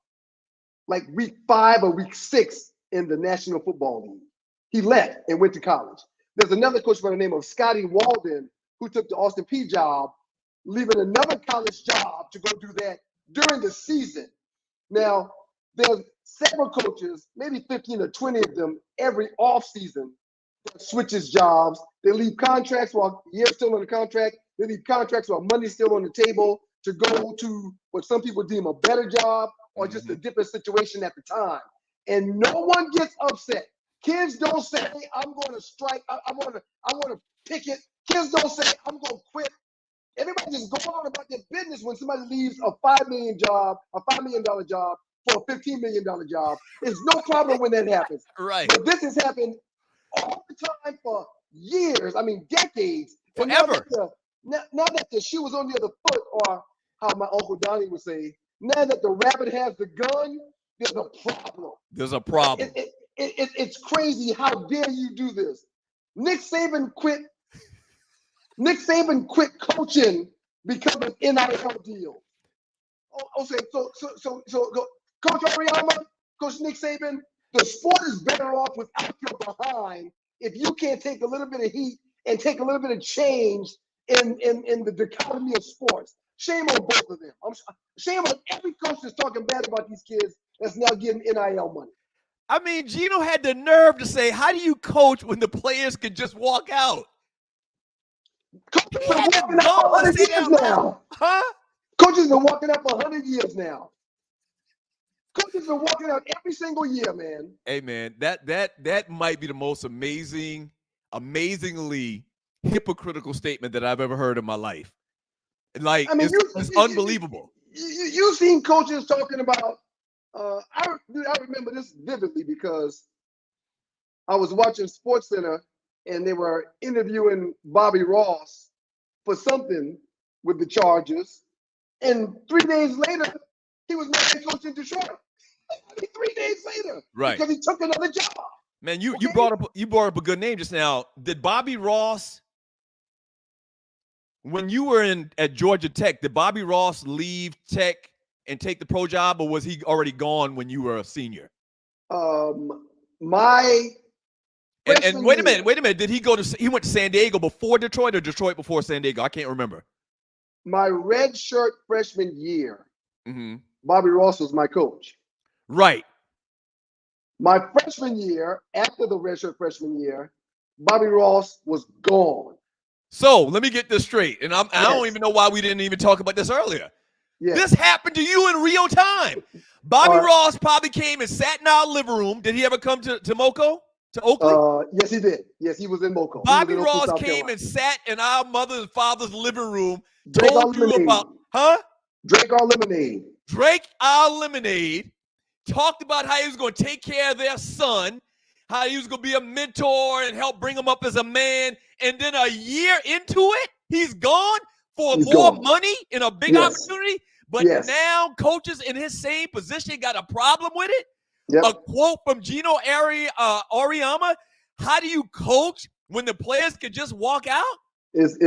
like week 5 or week 6 in the National Football League. He left and went to college. There's another coach by the name of Scotty Walden who took the Austin Peay job, leaving another college job to go do that during the season. Now, there's several coaches, maybe 15 or 20 of them every offseason that switches jobs. They leave contracts while year's still on the contract. They leave contracts while money's still on the table to go to what some people deem a better job or just a different situation at the time. And no one gets upset. Kids don't say, "I'm going to strike. I want to picket." Kids don't say, "I'm going to quit." Everybody just go on about their business when somebody leaves a $5 million job for a $15 million job. It's no problem when that happens. Right. But this has happened all the time for years, I mean decades. And Forever. now that the shoe was on the other foot, or how my Uncle Donnie would say, now that the rabbit has the gun, there's a problem. There's a problem. It's crazy. How dare you do this? Nick Saban quit coaching because of NIL deal. Okay, so Coach Ariama, Coach Nick Saban, the sport is better off without your behind if you can't take a little bit of heat and take a little bit of change in the dichotomy of sports. Shame on both of them. Shame on every coach that's talking bad about these kids that's now getting NIL money. I mean, Gino had the nerve to say, how do you coach when the players can just walk out? Coaches been walking out for 100 years now. Huh? Coaches been walking out for 100 years now. Coaches been walking out every single year, man. Hey, man, that might be the most amazingly hypocritical statement that I've ever heard in my life. Like, I mean, it's unbelievable. You've seen coaches talking about, I remember this vividly because I was watching SportsCenter and they were interviewing Bobby Ross for something with the Chargers. And 3 days later, he was my head coach in Detroit. 3 days later, right? Because he took another job. Man, you brought up a good name just now. Did Bobby Ross, when you were at Georgia Tech, did Bobby Ross leave Tech and take the pro job, or was he already gone when you were a senior? My and wait a minute. Did he went to San Diego before Detroit or Detroit before San Diego? I can't remember. My red shirt freshman year, mm-hmm. Bobby Ross was my coach. Right. My freshman year, after the red shirt freshman year, Bobby Ross was gone. So let me get this straight. And I don't even know why we didn't even talk about this earlier. Yes. This happened to you in real time. Bobby Ross probably came and sat in our living room. Did he ever come to Moco? To Oakland? Yes, he did. Yes, he was in Moco. Bobby Ross came and sat in our mother and father's living room. Drake told you about, Drake our lemonade. Drake our lemonade. Talked about how he was going to take care of their son, how he was going to be a mentor and help bring him up as a man. And then a year into it, he's gone for more money in a big opportunity. But now coaches in his same position got a problem with it. Yep. A quote from Gino Auriemma: how do you coach when the players can just walk out? It's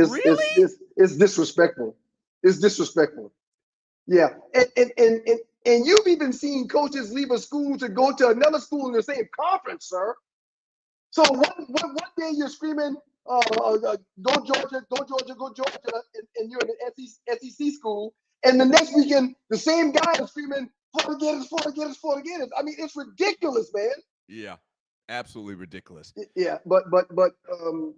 disrespectful. It's disrespectful. Yeah. And you've even seen coaches leave a school to go to another school in the same conference, sir. So one day you're screaming, go Georgia, and you're in an SEC school. And the next weekend, the same guy is screaming, Florida Gators. I mean, it's ridiculous, man. Yeah, absolutely ridiculous. Yeah, but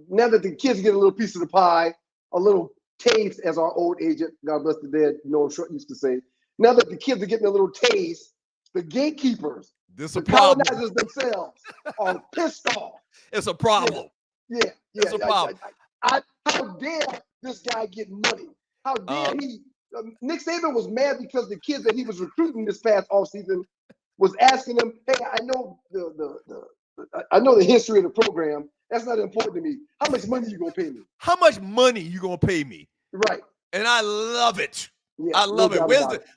now that the kids get a little piece of the pie, a little taste, as our old agent, God bless the dead, Noah Short used to say, now that the kids are getting a little taste, the gatekeepers, the colonizers themselves are pissed off. It's a problem. Yeah. It's a problem. How dare this guy get money? How dare he? Nick Saban was mad because the kids that he was recruiting this past offseason was asking him, "Hey, I know the history of the program. That's not important to me. How much money you gonna pay me? How much money you gonna pay me?" Right. And I love it. Yeah, I love it.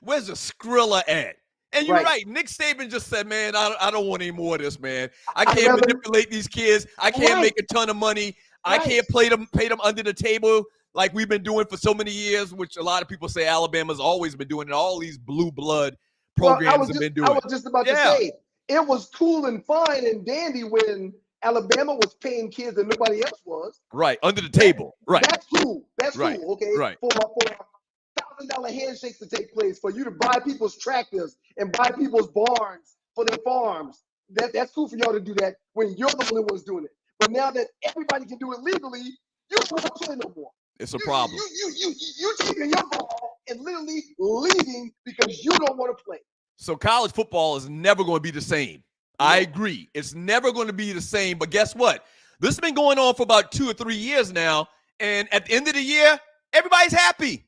Where's the Skrilla at? And you're right. Nick Saban just said, "Man, I don't want any more of this, man. I can't manipulate these kids. I can't make a ton of money. I can't pay them under the table like we've been doing for so many years," which a lot of people say Alabama's always been doing, and all these blue blood programs have been doing. I was just about to say, it was cool and fine and dandy when Alabama was paying kids and nobody else was. Right, under the table. Right. That's cool. That's cool, okay? Right. For $1,000 handshakes to take place, for you to buy people's tractors and buy people's barns for their farms. That's cool for y'all to do that when you're the only ones doing it. But now that everybody can do it legally, you don't want to play no more. It's a problem. You taking your ball and literally leaving because you don't want to play. So college football is never going to be the same. I agree. It's never going to be the same. But guess what? This has been going on for about 2 or 3 years now. And at the end of the year, everybody's happy.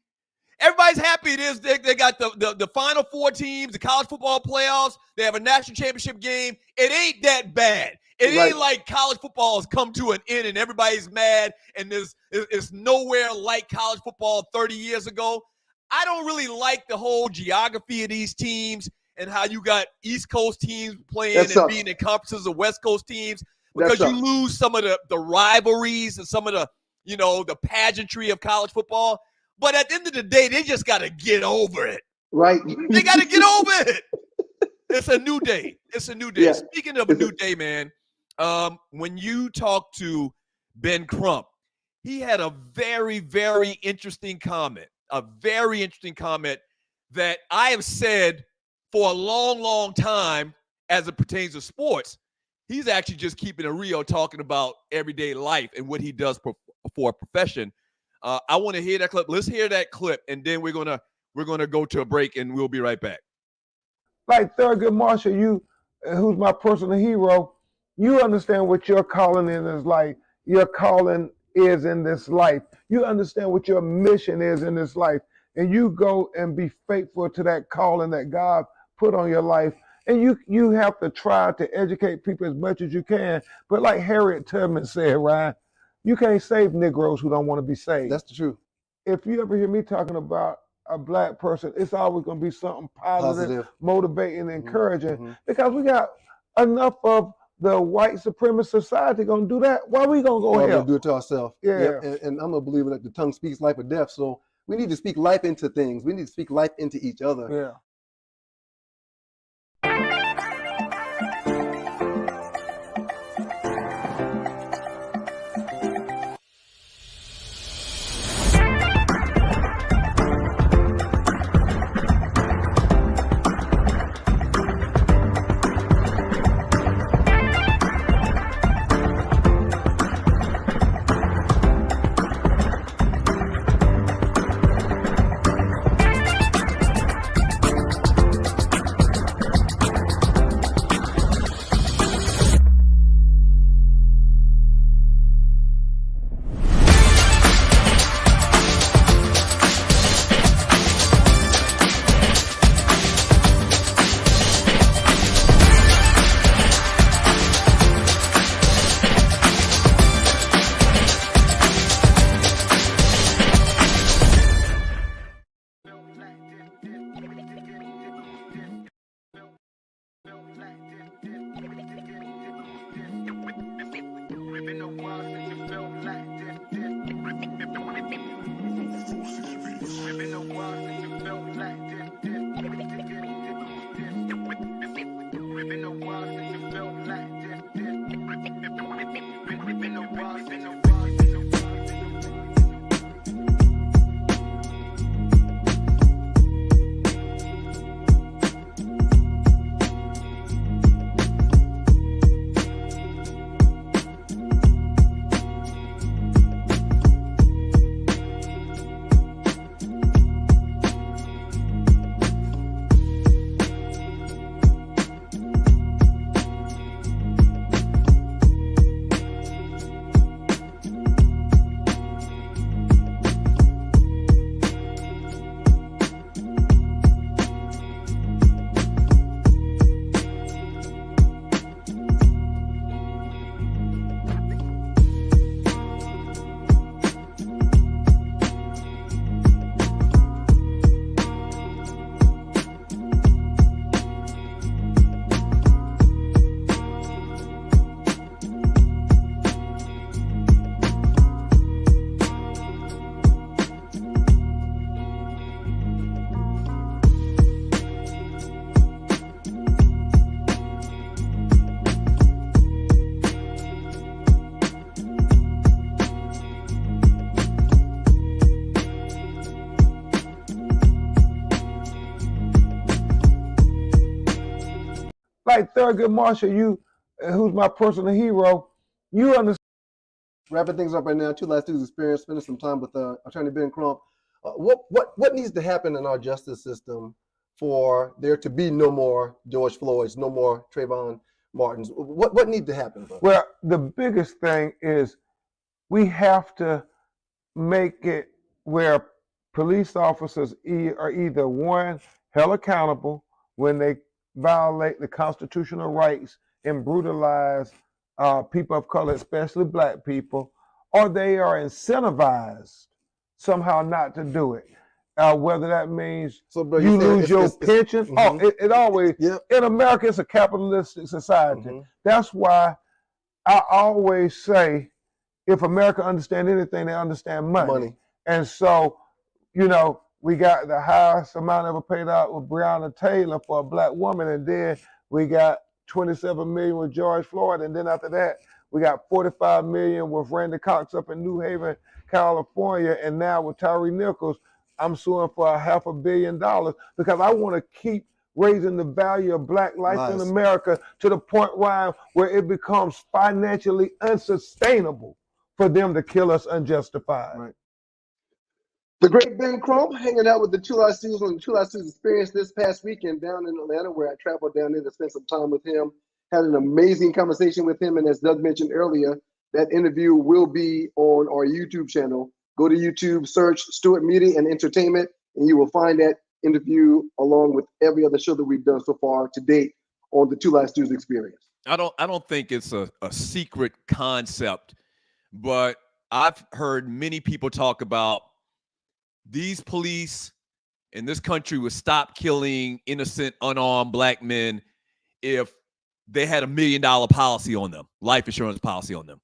Everybody's happy. They got the Final Four teams, the college football playoffs. They have a national championship game. It ain't that bad. It ain't like college football has come to an end and everybody's mad and it's nowhere like college football 30 years ago. I don't really like the whole geography of these teams and how you got East Coast teams playing and being in conferences of West Coast teams, because you lose some of the rivalries and some of the, the pageantry of college football. But at the end of the day, they just got to get over it. Right. They got to get over it. It's a new day. It's a new day. Yeah. Speaking of a new day, man, when you talk to Ben Crump, he had a very, very interesting comment. A very interesting comment that I have said for a long, long time as it pertains to sports. He's actually just keeping it real, talking about everyday life and what he does for a profession. I want to hear that clip. Let's hear that clip, and then we're gonna go to a break, and we'll be right back. Like Thurgood Marshall, who's my personal hero, you understand what your calling is like. Your calling is in this life. You understand what your mission is in this life, and you go and be faithful to that calling that God put on your life. And you have to try to educate people as much as you can. But like Harriet Tubman said, Ryan, you can't save Negroes who don't want to be saved. That's the truth. If you ever hear me talking about a black person, it's always going to be something positive, motivating, encouraging, because we got enough of the white supremacist society going to do that. Why are we going to go help? We're going to do it to ourselves. Yeah. And I'm a believer that the tongue speaks life or death. So we need to speak life into things. We need to speak life into each other. Yeah. Like Thurgood Marshall, who's my personal hero, you understand. Wrapping things up right now, Two Last Dudes Experience, spending some time with Attorney Ben Crump. What needs to happen in our justice system for there to be no more George Floyds, no more Trayvon Martins? What needs to happen, bro? Well, the biggest thing is we have to make it where police officers are either, one, held accountable when they violate the constitutional rights and brutalize people of color, especially black people, or they are incentivized somehow not to do it. Whether that means So, bro, you lose your pension. It always, in America, it's a capitalistic society. That's why I always say, if America understands anything, they understand money. And so, you know, we got the highest amount ever paid out with Breonna Taylor for a black woman, and then we got 27 million with George Floyd, and then after that, we got 45 million with Randy Cox up in New Haven, California, and now with Tyree Nichols, I'm suing for $500 million because I want to keep raising the value of black life in America to the point where it becomes financially unsustainable for them to kill us unjustified. Right. The great Ben Crump hanging out with the Two Live Stews on the Two Live Stews Experience this past weekend down in Atlanta, where I traveled down there to spend some time with him. Had an amazing conversation with him, and as Doug mentioned earlier, that interview will be on our YouTube channel. Go to YouTube, search Stewart Media and Entertainment, and you will find that interview along with every other show that we've done so far to date on the Two Live Stews Experience. I don't think it's a secret concept, but I've heard many people talk about these police in this country would stop killing innocent, unarmed black men if they had $1 million policy on them, life insurance policy on them.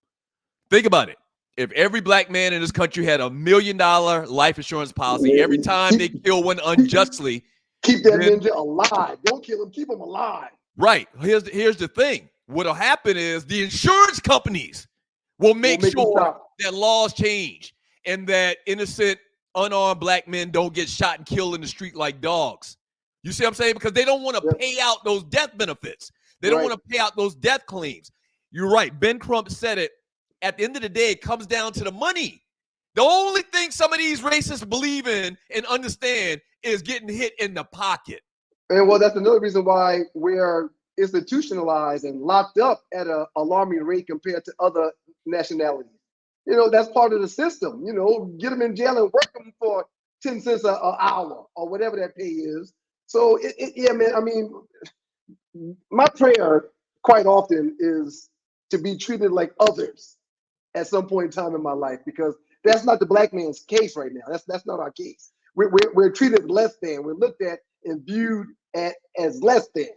Think about it. If every black man in this country had $1 million life insurance policy, every time they kill one unjustly, keep that ninja alive. Don't kill him. Keep him alive. Right. Here's the thing. What'll happen is the insurance companies will make sure that laws change and that innocent, unarmed black men don't get shot and killed in the street like dogs. You see what I'm saying? Because they don't want to pay out those death benefits. They don't want to pay out those death claims. You're right. Ben Crump said it. At the end of the day, it comes down to the money. The only thing some of these racists believe in and understand is getting hit in the pocket. And well, that's another reason why we're institutionalized and locked up at an alarming rate compared to other nationalities. You know, that's part of the system. You know, get them in jail and work them for 10 cents an hour or whatever that pay is. So, yeah, man, I mean, my prayer quite often is to be treated like others at some point in time in my life, because that's not the black man's case right now. That's not our case. We're treated less than. We're looked at and viewed as less than.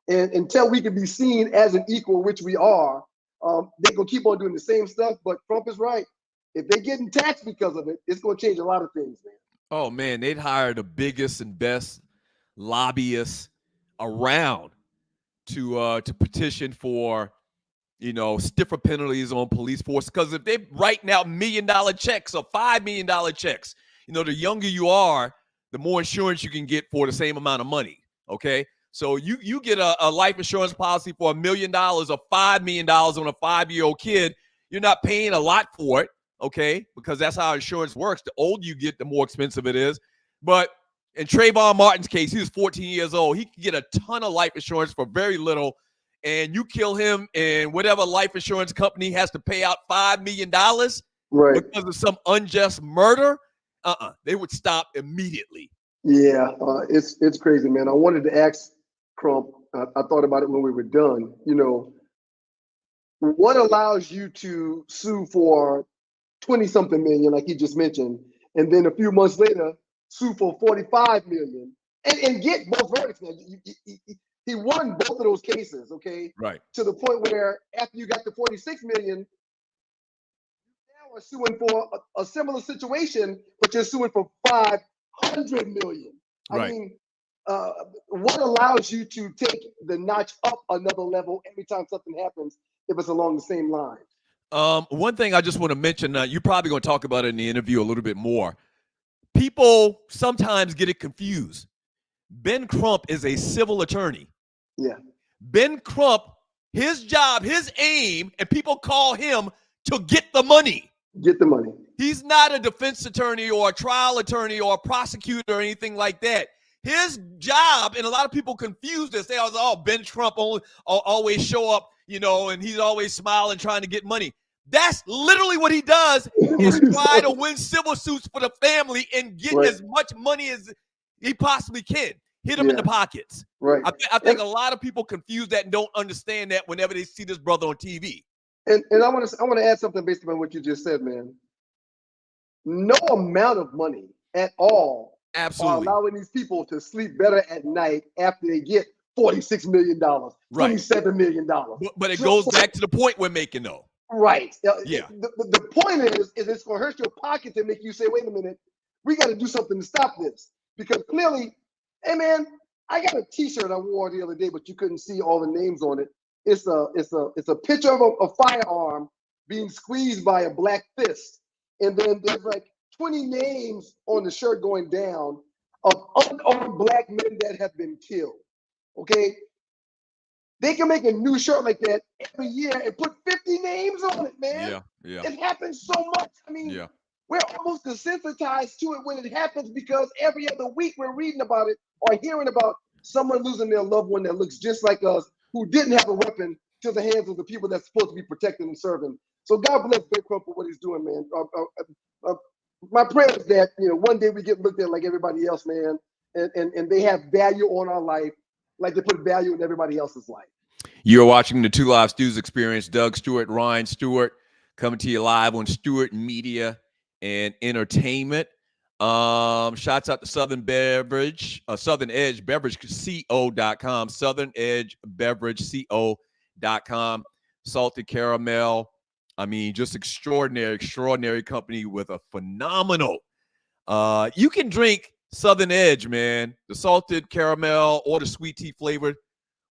And until we can be seen as an equal, which we are, they're going to keep on doing the same stuff. But Trump is right. If they're getting taxed because of it, it's going to change a lot of things, man. Oh, man, they'd hire the biggest and best lobbyists around to petition for, you know, stiffer penalties on police force. Because if they writing out $1 million checks or $5 million checks, you know, the younger you are, the more insurance you can get for the same amount of money. Okay. So you get a life insurance policy for $1 million or $5 million on a 5-year-old kid. You're not paying a lot for it. Okay. Because that's how insurance works. The older you get, the more expensive it is. But in Trayvon Martin's case, he was 14 years old. He could get a ton of life insurance for very little. And you kill him, and whatever life insurance company has to pay out $5 million because of some unjust murder, they would stop immediately. Yeah, it's crazy, man. I wanted to ask Crump, I thought about it when we were done, you know, what allows you to sue for 20-something million, like you just mentioned, and then a few months later, sue for 45 million and get both verdicts, man. He won both of those cases, okay? Right. To the point where after you got the 46 million, you now are suing for a similar situation, but you're suing for 500 million. Right. I mean, what allows you to take the notch up another level every time something happens if it's along the same line? One thing I just want to mention, you're probably going to talk about it in the interview a little bit more. People sometimes get it confused. Ben Crump is a civil attorney. Yeah. Ben Crump, his job, his aim, and people call him to get the money. Get the money. He's not a defense attorney or a trial attorney or a prosecutor or anything like that. His job, and a lot of people confuse this. They always, oh, Ben Crump always show up, you know, and he's always smiling, trying to get money. That's literally what he does, is try to win civil suits for the family and get as much money as he possibly can. Hit him in the pockets. Right. I think a lot of people confuse that and don't understand that whenever they see this brother on TV. And I want to add something based on what you just said, man. No amount of money at all are Absolutely. allowing these people to sleep better at night after they get $46 million, Right. $27 million. But it goes back to the point we're making, though. Right. Yeah. The point is it's going to hurt your pocket to make you say, wait a minute, we got to do something to stop this. Because clearly, hey, man, I got a T-shirt I wore the other day, but you couldn't see all the names on it. It's a picture of a firearm being squeezed by a black fist. And then there's like 20 names on the shirt going down of unarmed black men that have been killed. Okay? They can make a new shirt like that every year and put 50 names on it, man. Yeah. It happens so much. I mean, we're almost desensitized to it when it happens because every other week we're reading about it or hearing about someone losing their loved one that looks just like us who didn't have a weapon to the hands of the people that's supposed to be protecting and serving. So God bless Ben Crump for what he's doing, man. My prayer is that, one day we get looked at like everybody else, man, and they have value on our life like they put value in everybody else's life. You're watching the Two Live Stews Experience. Doug Stewart, Ryan Stewart, coming to you live on Stewart Media and Entertainment. Shouts out to Southern Beverage, Southern Edge Beverage, co.com, Southern Edge Beverage, co.com. Salted caramel. I mean, just extraordinary company with a phenomenal. You can drink Southern Edge, man, the salted caramel or the sweet tea flavored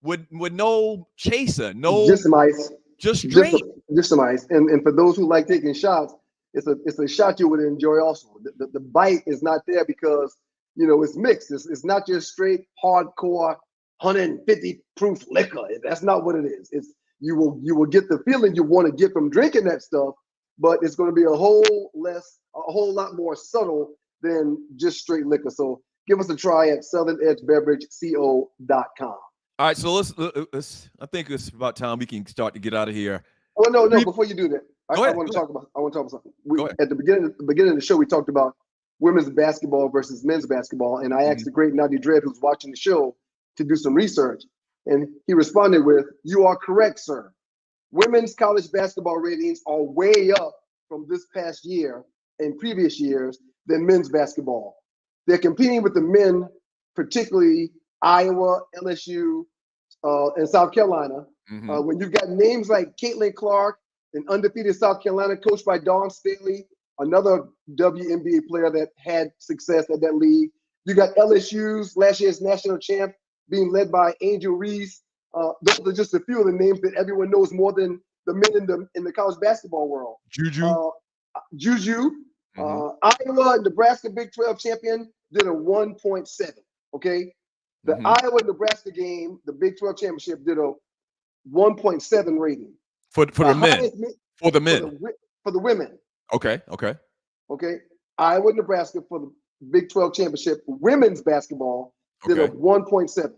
with no chaser, no, just some ice, just straight, just some ice. And for those who like taking shots, it's a shot you would enjoy also. The bite is not there because it's mixed. It's not just straight hardcore 150 proof liquor. That's not what it is. It's you will get the feeling you want to get from drinking that stuff, but it's going to be a whole lot more subtle than just straight liquor. So give us a try at Southern Edge Beverage, co.com. All right, so let's. I think it's about time we can start to get out of here. Well, no. Before you do that, I want to talk about something. At the beginning of the show, we talked about women's basketball versus men's basketball, and I asked the great Naughty Dread, who's watching the show, to do some research, and he responded with, "You are correct, sir. Women's college basketball ratings are way up from this past year and previous years than men's basketball. They're competing with the men, particularly Iowa, LSU, and South Carolina. When you've got names like Caitlin Clark, an undefeated South Carolina coached by Dawn Staley, another WNBA player that had success at that league. You got LSU's last year's national champ being led by Angel Reese. Those are just a few of the names that everyone knows more than the men in the college basketball world. Juju. Iowa and Nebraska Big 12 champion did a 1.7. Okay. The Iowa-Nebraska game, the Big 12 championship, did a 1.7 rating. For the men. For the men. For the women. Okay. Iowa-Nebraska for the Big 12 championship, women's basketball did a 1.7.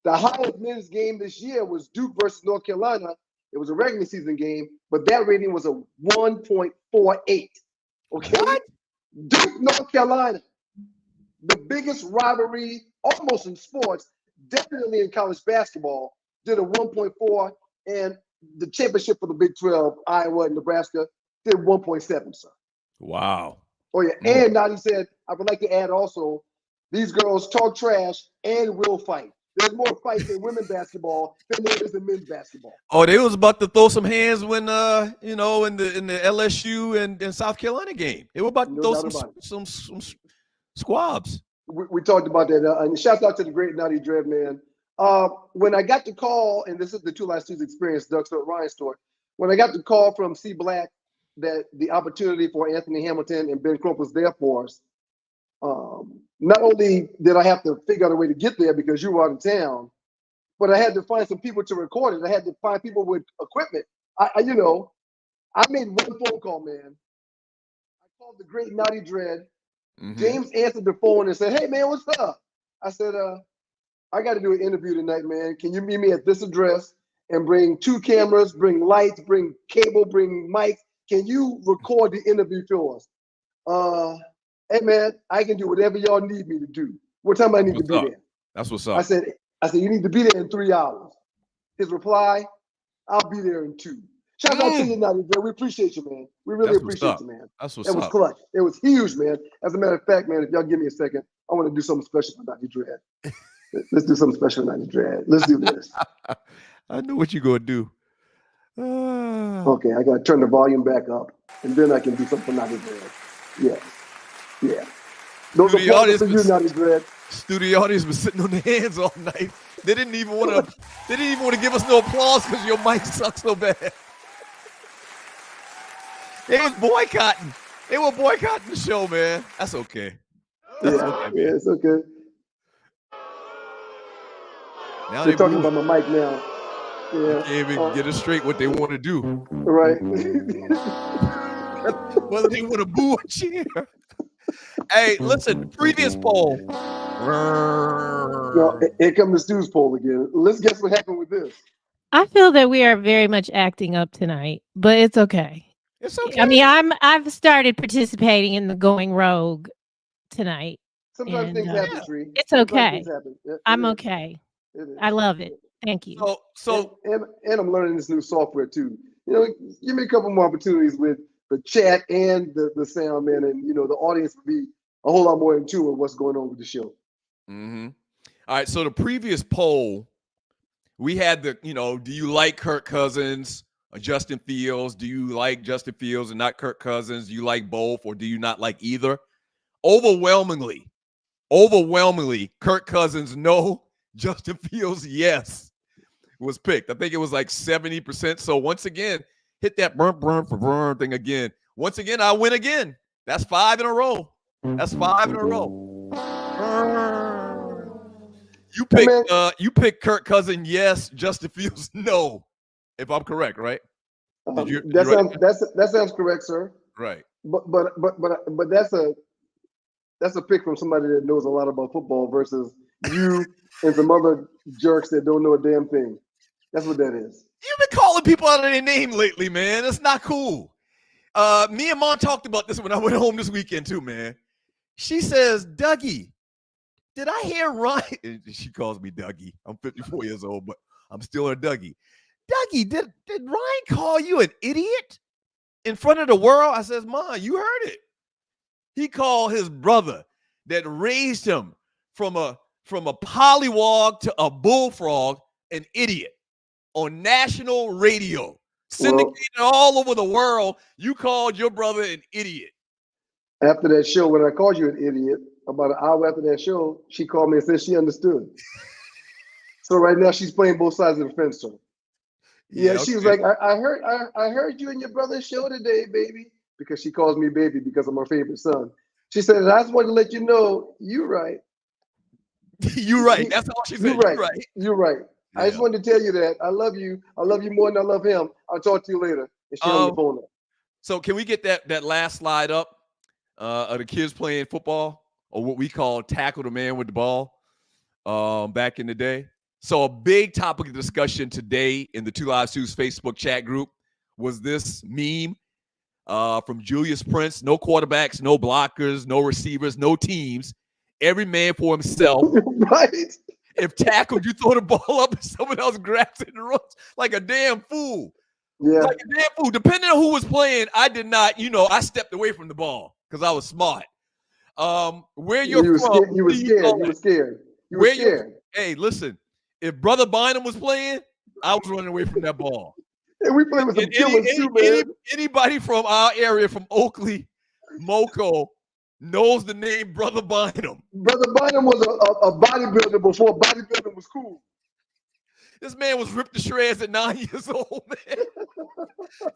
The highest men's game this year was Duke versus North Carolina. It was a regular season game, but that rating was a 1.48. Okay? What? Duke, North Carolina, the biggest rivalry almost in sports, definitely in college basketball, did a 1.4, and the championship for the Big 12, Iowa and Nebraska, did 1.7, sir. Wow. Oh, yeah. And Nadi said, I would like to add also, these girls talk trash and will fight. There's more fights in women's basketball than there is in men's basketball. Oh, they was about to throw some hands when in the LSU and South Carolina game. They were about to throw some squabs. We talked about that. And shout out to the great Naughty Dread, man. When I got the call, and this is the Two Live Stews Experience, Doug Stewart, Ryan Stewart, when I got the call from C. Black that the opportunity for Anthony Hamilton and Ben Crump was there for us, not only did I have to figure out a way to get there because you were out of town, but I had to find some people to record it. I had to find people with equipment. I made one phone call, man. I called the great Naughty Dread. James answered the phone and said, "Hey, man, what's up?" I said, I got to do an interview tonight, man. Can you meet me at this address and bring 2 cameras, bring lights, bring cable, bring mics? Can you record the interview for us? Hey, man, I can do whatever y'all need me to do. What time I need to be there? That's what's up. I said, you need to be there in 3 hours. His reply, I'll be there in 2. Shout out to you, Naughty Dread. We appreciate you, man. We really appreciate you, man. That's what's That was up. clutch. It was huge, man. As a matter of fact, man, if y'all give me a second, I want to do something special for Naughty Dread. Let's do something special for Naughty Dread. Let's do this. I know what you're gonna do. Okay, I gotta turn the volume back up, and then I can do something for Naughty Dread. Yes. Yeah. Those Studio applause audience for you, was- Naughty Dread. Studio audience was sitting on their hands all night. They didn't even want to. They didn't even want to give us no applause because your mic sucks so bad. They was boycotting. They were boycotting the show, man. That's okay. That's okay, man. It's okay. Now They're they talking boo. about my mic now. Yeah. Can't even get it straight what they want to do. Right. Whether they want to boo or cheer. Hey, listen, previous poll. No, here comes the Stu's poll again. Let's guess what happened with this. I feel that we are very much acting up tonight, but it's okay. It's okay. I mean, I've started participating in the going rogue tonight. Sometimes And, things happen, Tree. It's Sometimes okay. things happen. It I'm is. okay. It is. I love it. Thank you. So and I'm learning this new software too. You know, give me a couple more opportunities with the chat and the sound, man, and you know the audience will be a whole lot more in tune with what's going on with the show. all right. So the previous poll, we had do you like Kirk Cousins or Justin Fields? Do you like Justin Fields and not Kirk Cousins? Do you like both or do you not like either? Overwhelmingly, Kirk Cousins, no. Justin Fields, yes, was picked. I think it was like 70%. So once again, hit that burn thing again. Once again, I win again. That's 5 in a row. You picked Kirk Cousins, yes. Justin Fields, no. If I'm correct, right? That sounds correct, sir. Right. But that's a pick from somebody that knows a lot about football versus you and some other jerks that don't know a damn thing. That's what that is. You've been calling people out of their name lately, man. That's not cool. Me and Mom talked about this when I went home this weekend too, man. She says, Dougie, did I hear Ryan? She calls me Dougie. I'm 54 years old, but I'm still a Dougie. Dougie, did Ryan call you an idiot in front of the world? I says, Mom, you heard it. He called his brother that raised him from a pollywog to a bullfrog an idiot on national radio, syndicated all over the world. You called your brother an idiot. After that show, when I called you an idiot, about an hour after that show, she called me and said she understood. So right now she's playing both sides of the fence, sir. Yeah, okay. She was like, I heard you and your brother's show today, baby, because she calls me baby because I'm her favorite son. She said, I just wanted to let you know, you're right. You're right. That's all she said. You're right. Yeah. I just wanted to tell you that. I love you. I love you more than I love him. I'll talk to you later. And she hung the phone up. So can we get that last slide up of the kids playing football, or what we call tackle the man with the ball back in the day? So a big topic of discussion today in the Two Live Stews Facebook chat group was this meme from Julius Prince: no quarterbacks, no blockers, no receivers, no teams. Every man for himself. Right. If tackled, you throw the ball up and someone else grabs it and runs like a damn fool. Yeah. Like a damn fool. Depending on who was playing, I did not, I stepped away from the ball because I was smart. Where you're from. You were scared. Hey, listen. If Brother Bynum was playing, I was running away from that ball. And we played with some killers too, man. Anybody from our area, from Oakley, Moco, knows the name Brother Bynum. Brother Bynum was a bodybuilder before bodybuilding was cool. This man was ripped to shreds at 9 years old, man.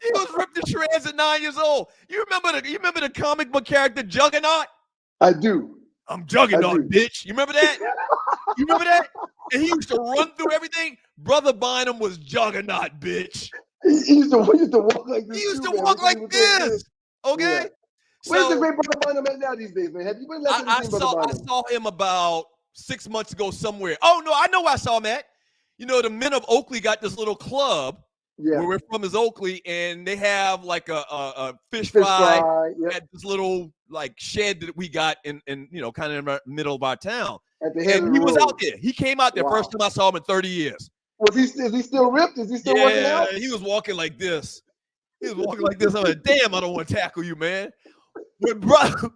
He was ripped to shreds at 9 years old. You remember the comic book character Juggernaut? I do. I'm Juggernaut, bitch. You remember that? You remember that? And he used to run through everything. Brother Bynum was Juggernaut, bitch. He used to walk like this. He used to walk like this. Okay? Yeah. Where's the great Brother Bynum at now these days, man? Have you been listening to Brother Bynum? I saw him about 6 months ago somewhere. Oh, no, I know where I saw him at. The men of Oakley got this little club where we're from is Oakley, and they have like a fish fry at this little like shed that we got in kind of in the middle of our town. At the head and of he the was road. out there. He came out there first time I saw him in 30 years. Is he still ripped? Is he still working out? Yeah, he was walking like this. He was walking like this. I'm like, damn, I don't want to tackle you, man. With brother,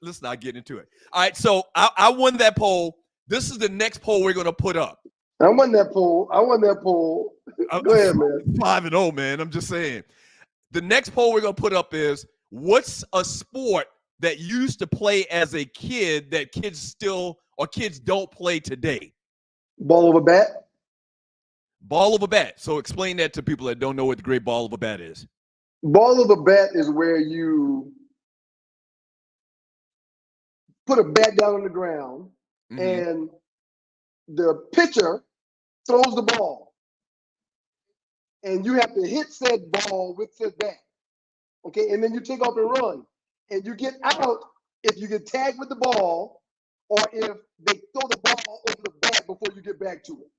let's not get into it. All right, so I won that poll. This is the next poll we're going to put up. I won that poll. Go ahead, man. 5-0, man. I'm just saying. The next poll we're going to put up is, what's a sport that you used to play as a kid that kids don't play today? Ball of a bat. Ball of a bat. So explain that to people that don't know what the great ball of a bat is. Ball of a bat is where you put a bat down on the ground and the pitcher throws the ball. And you have to hit said ball with said bat. Okay, and then you take off and run. And you get out if you get tagged with the ball or if they throw the ball over the bat before you get back to it.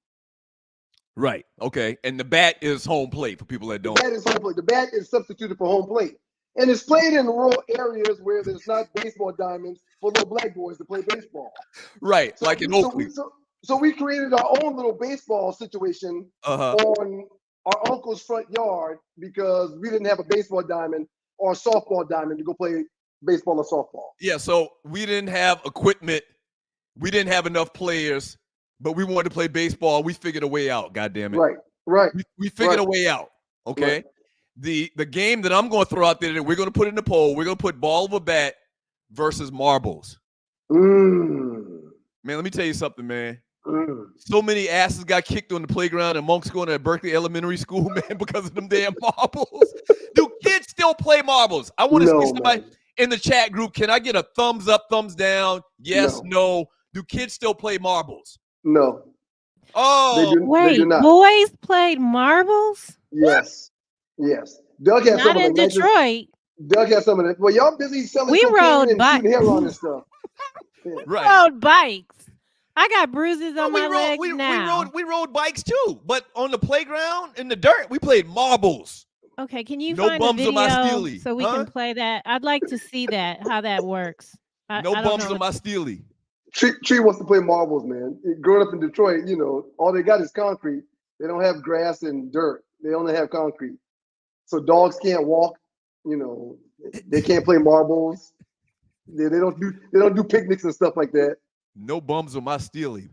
Right. Okay. And the bat is home plate for people that don't. The bat is home plate. The bat is substituted for home plate. And it's played in rural areas where there's not baseball diamonds for little black boys to play baseball. Right. So, like in Oakley. So we created our own little baseball situation on our uncle's front yard because we didn't have a baseball diamond or a softball diamond to go play baseball or softball. Yeah. So we didn't have equipment. We didn't have enough players. But we wanted to play baseball. We figured a way out. God damn it! Right. We figured a way out. Okay. Right. The game that I'm going to throw out there that we're going to put in the poll. We're going to put ball of a bat versus marbles. Man, let me tell you something, man. So many asses got kicked on the playground in Monk School and at Berkeley Elementary School, man, because of them damn marbles. Do kids still play marbles? I want to see somebody in the chat group. Can I get a thumbs up, thumbs down? Yes, no. Do kids still play marbles? No. Oh, wait, boys played marbles? Yes. Doug has not in Detroit. Doug has some of that. Well, y'all busy selling. We rode bikes. And stuff. Yeah. Right. Rode bikes. I got bruises on my legs now. We rode bikes too, but on the playground in the dirt, we played marbles. Okay, can you find a video so we can play that? I'd like to see that, how that works. No bumps on my steely. Tree wants to play marbles, man. Growing up in Detroit, all they got is concrete. They don't have grass and dirt. They only have concrete. So dogs can't walk. They can't play marbles. They don't do picnics and stuff like that. No bums on my steely.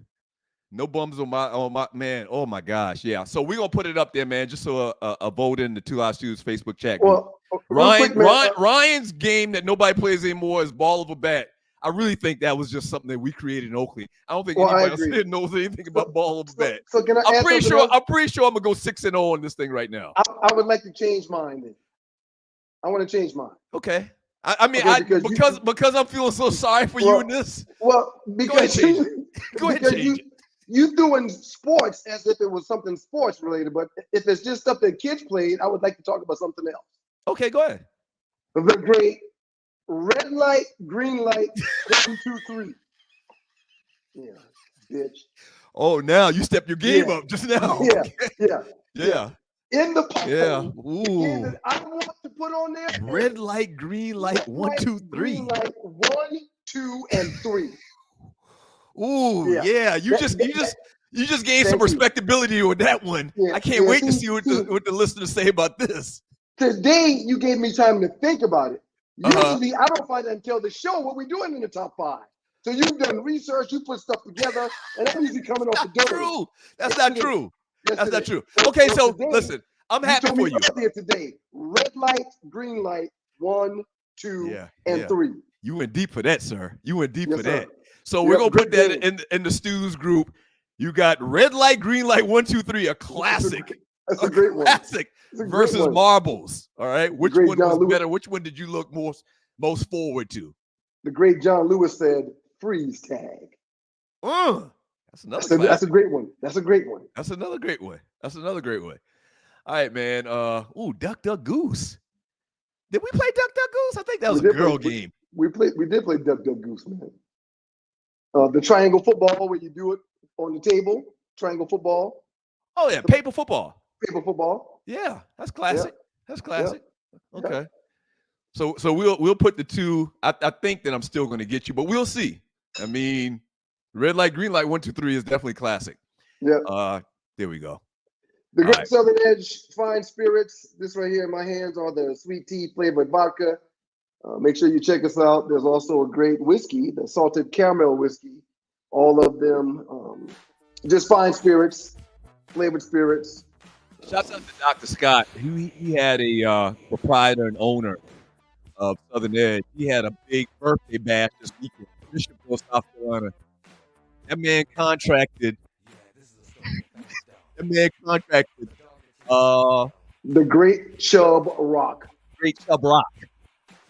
No bums on my man. Oh my gosh, yeah. So we're gonna put it up there, man. Just so a vote in the Two Live Studios Facebook chat group. Well, Ryan's game that nobody plays anymore is ball of a bat. I really think that was just something that we created in Oakley. I don't think anybody else here knows anything about ball of a bat. So can I'm pretty sure I'm gonna go 6-0 on this thing right now. I would like to change mine then. I want to change mine. Okay. I mean, because I'm feeling so sorry for you in this. Well, because go ahead, change it. You doing sports as if it was something sports related, but if it's just stuff that kids played, I would like to talk about something else. Okay, go ahead. The great red light, green light, 1, 2, 3. Yeah, bitch. Oh, now you stepped your game up just now. Yeah. In the poll, the game that I want to put on there. Red light, green light, 1, 2, 3. Green light, 1, 2, and 3. Ooh, yeah. You just gave some respectability with that one. I can't wait to see what the listeners say about this. Today, you gave me time to think about it. Usually, I don't find it until the show what we're doing in the top 5. So you've done research, you put stuff together, and I'm usually coming off the door. That's not true. That's not true. Okay, so listen, I'm happy for you. Today, red light, green light, 1, 2, and 3. You went deep for that, sir. You went deep for that. So we're gonna put that in the Stews group. You got red light, green light, 1, 2, 3, a classic. That's a great one. Classic versus marbles. All right, which one was better? Which one did you look most forward to? The great John Lewis said, "Freeze tag." That's a great one. That's a great one. That's another great one. All right, man. Duck, Duck, Goose. Did we play Duck, Duck, Goose? I think that was a girl game. We did play Duck, Duck, Goose, man. The triangle football where you do it on the table. Triangle football. Oh yeah, paper football. Paper football. Yeah, that's classic. Yeah. That's classic. Yeah. Okay. Yeah. So we'll put the two. I think that I'm still going to get you, but we'll see. I mean, red light, green light, 1, 2, 3 is definitely classic. Yeah. There we go. The Great right. Southern Edge Fine Spirits. This right here in my hands are the sweet tea flavored vodka. Make sure you check us out. There's also a great whiskey, the salted caramel whiskey. All of them just fine spirits, flavored spirits. Shouts out to Dr. Scott. He had a proprietor and owner of Southern Edge. He had a big birthday bash this weekend in Bishopville, South Carolina. That man contracted. The Great Chub Rock. Great Chub Rock.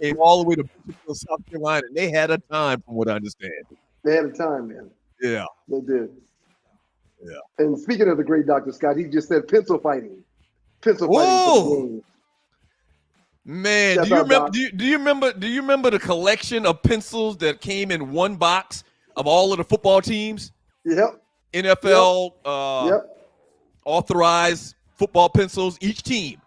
Came all the way to Bishopville, South Carolina. And they had a time, from what I understand. They had a time, man. Yeah. They did. Yeah. And speaking of the great Dr. Scott, he just said pencil fighting. Pencil fighting for the game. Man, do you remember the collection of pencils that came in one box of all of the football teams? Yep. NFL authorized football pencils, each team.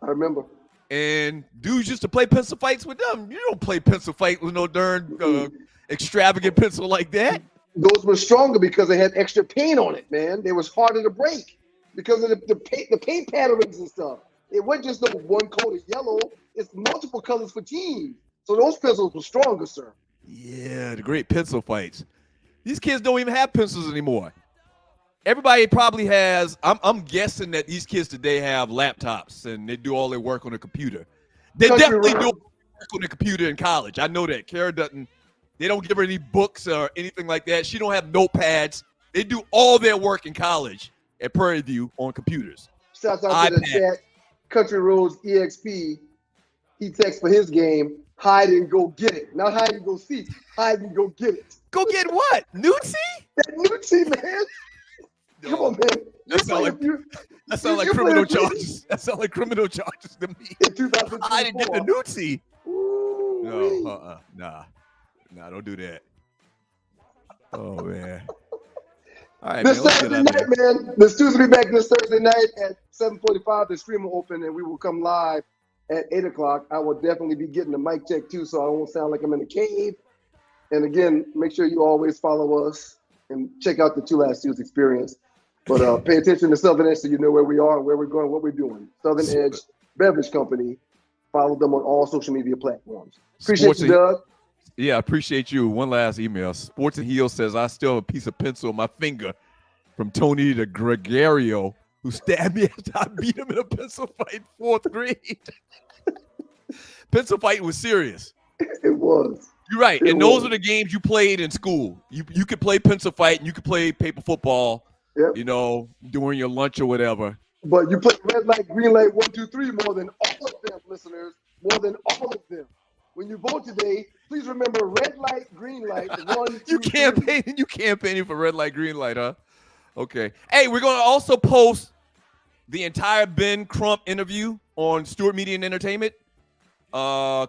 I remember. And dudes used to play pencil fights with them. You don't play pencil fight with no darn extravagant pencil like that. Those were stronger because they had extra paint on it, man. They was harder to break because of the paint patterns and stuff. It wasn't just the one coat of yellow. It's multiple colors for teams. So those pencils were stronger, sir. Yeah, the great pencil fights. These kids don't even have pencils anymore. Everybody probably has. I'm guessing that these kids today have laptops and they do all their work on a computer. They definitely do work on the computer in college. I know that. Kara doesn't. They don't give her any books or anything like that. She don't have notepads. They do all their work in college at Prairie View on computers. Shouts out to the chat. Country Roads EXP. He texts for his game. Hide and go get it. Not hide and go seek. Hide and go get it. Go get what? Nudesy? That Nudesy, man. Come on, man. That sounds like criminal charges. That sounds like criminal charges to me. In 2024. I didn't get the Nudesy. No, Nah, don't do that. Oh, man. All right, this Thursday night, man. The students will be back this Thursday night at 7:45. The stream will open, and we will come live at 8 o'clock. I will definitely be getting the mic check, too, so I won't sound like I'm in a cave. And, again, make sure you always follow us and check out the Two Last Students Experience. But pay attention to Southern Edge so you know where we are, where we're going, what we're doing. Southern Edge Beverage Company. Follow them on all social media platforms. Appreciate you, Doug. Yeah, I appreciate you. One last email. Sports and Heel says, I still have a piece of pencil on my finger from Tony to Gregorio, who stabbed me after I beat him in a pencil fight in 4th grade. Pencil fight was serious. It was. You're right. And those are the games you played in school. You could play pencil fight and you could play paper football, you know, during your lunch or whatever. But you play red light, green light, 1, 2, 3 more than all of them, listeners. More than all of them. When you vote today, please remember red light, green light, 1, 2, 3. You campaigning for red light, green light, huh? Okay. Hey, we're going to also post the entire Ben Crump interview on Stewart Media and Entertainment,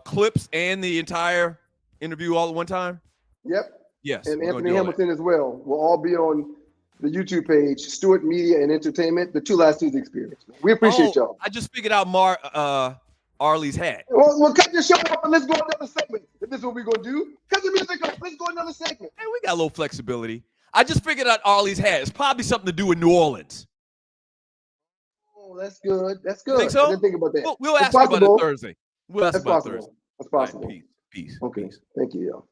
clips and the entire interview all at one time. Yep. Yes. And Anthony Hamilton as well. We'll all be on the YouTube page, Stewart Media and Entertainment, the Two Last Students Experience. We appreciate y'all. I just figured out Arlie's hat. Well, cut your show off and let's go another segment. If this is what we're going to do, cut the music off. Let's go another segment. Hey, we got a little flexibility. I just figured out Arlie's hat. It's probably something to do with New Orleans. Oh, that's good. That's good. Think so? I didn't think about that. We'll ask you about it Thursday. We'll ask about it Thursday. That's possible. Right, peace. Okay. Peace. Thank you, y'all.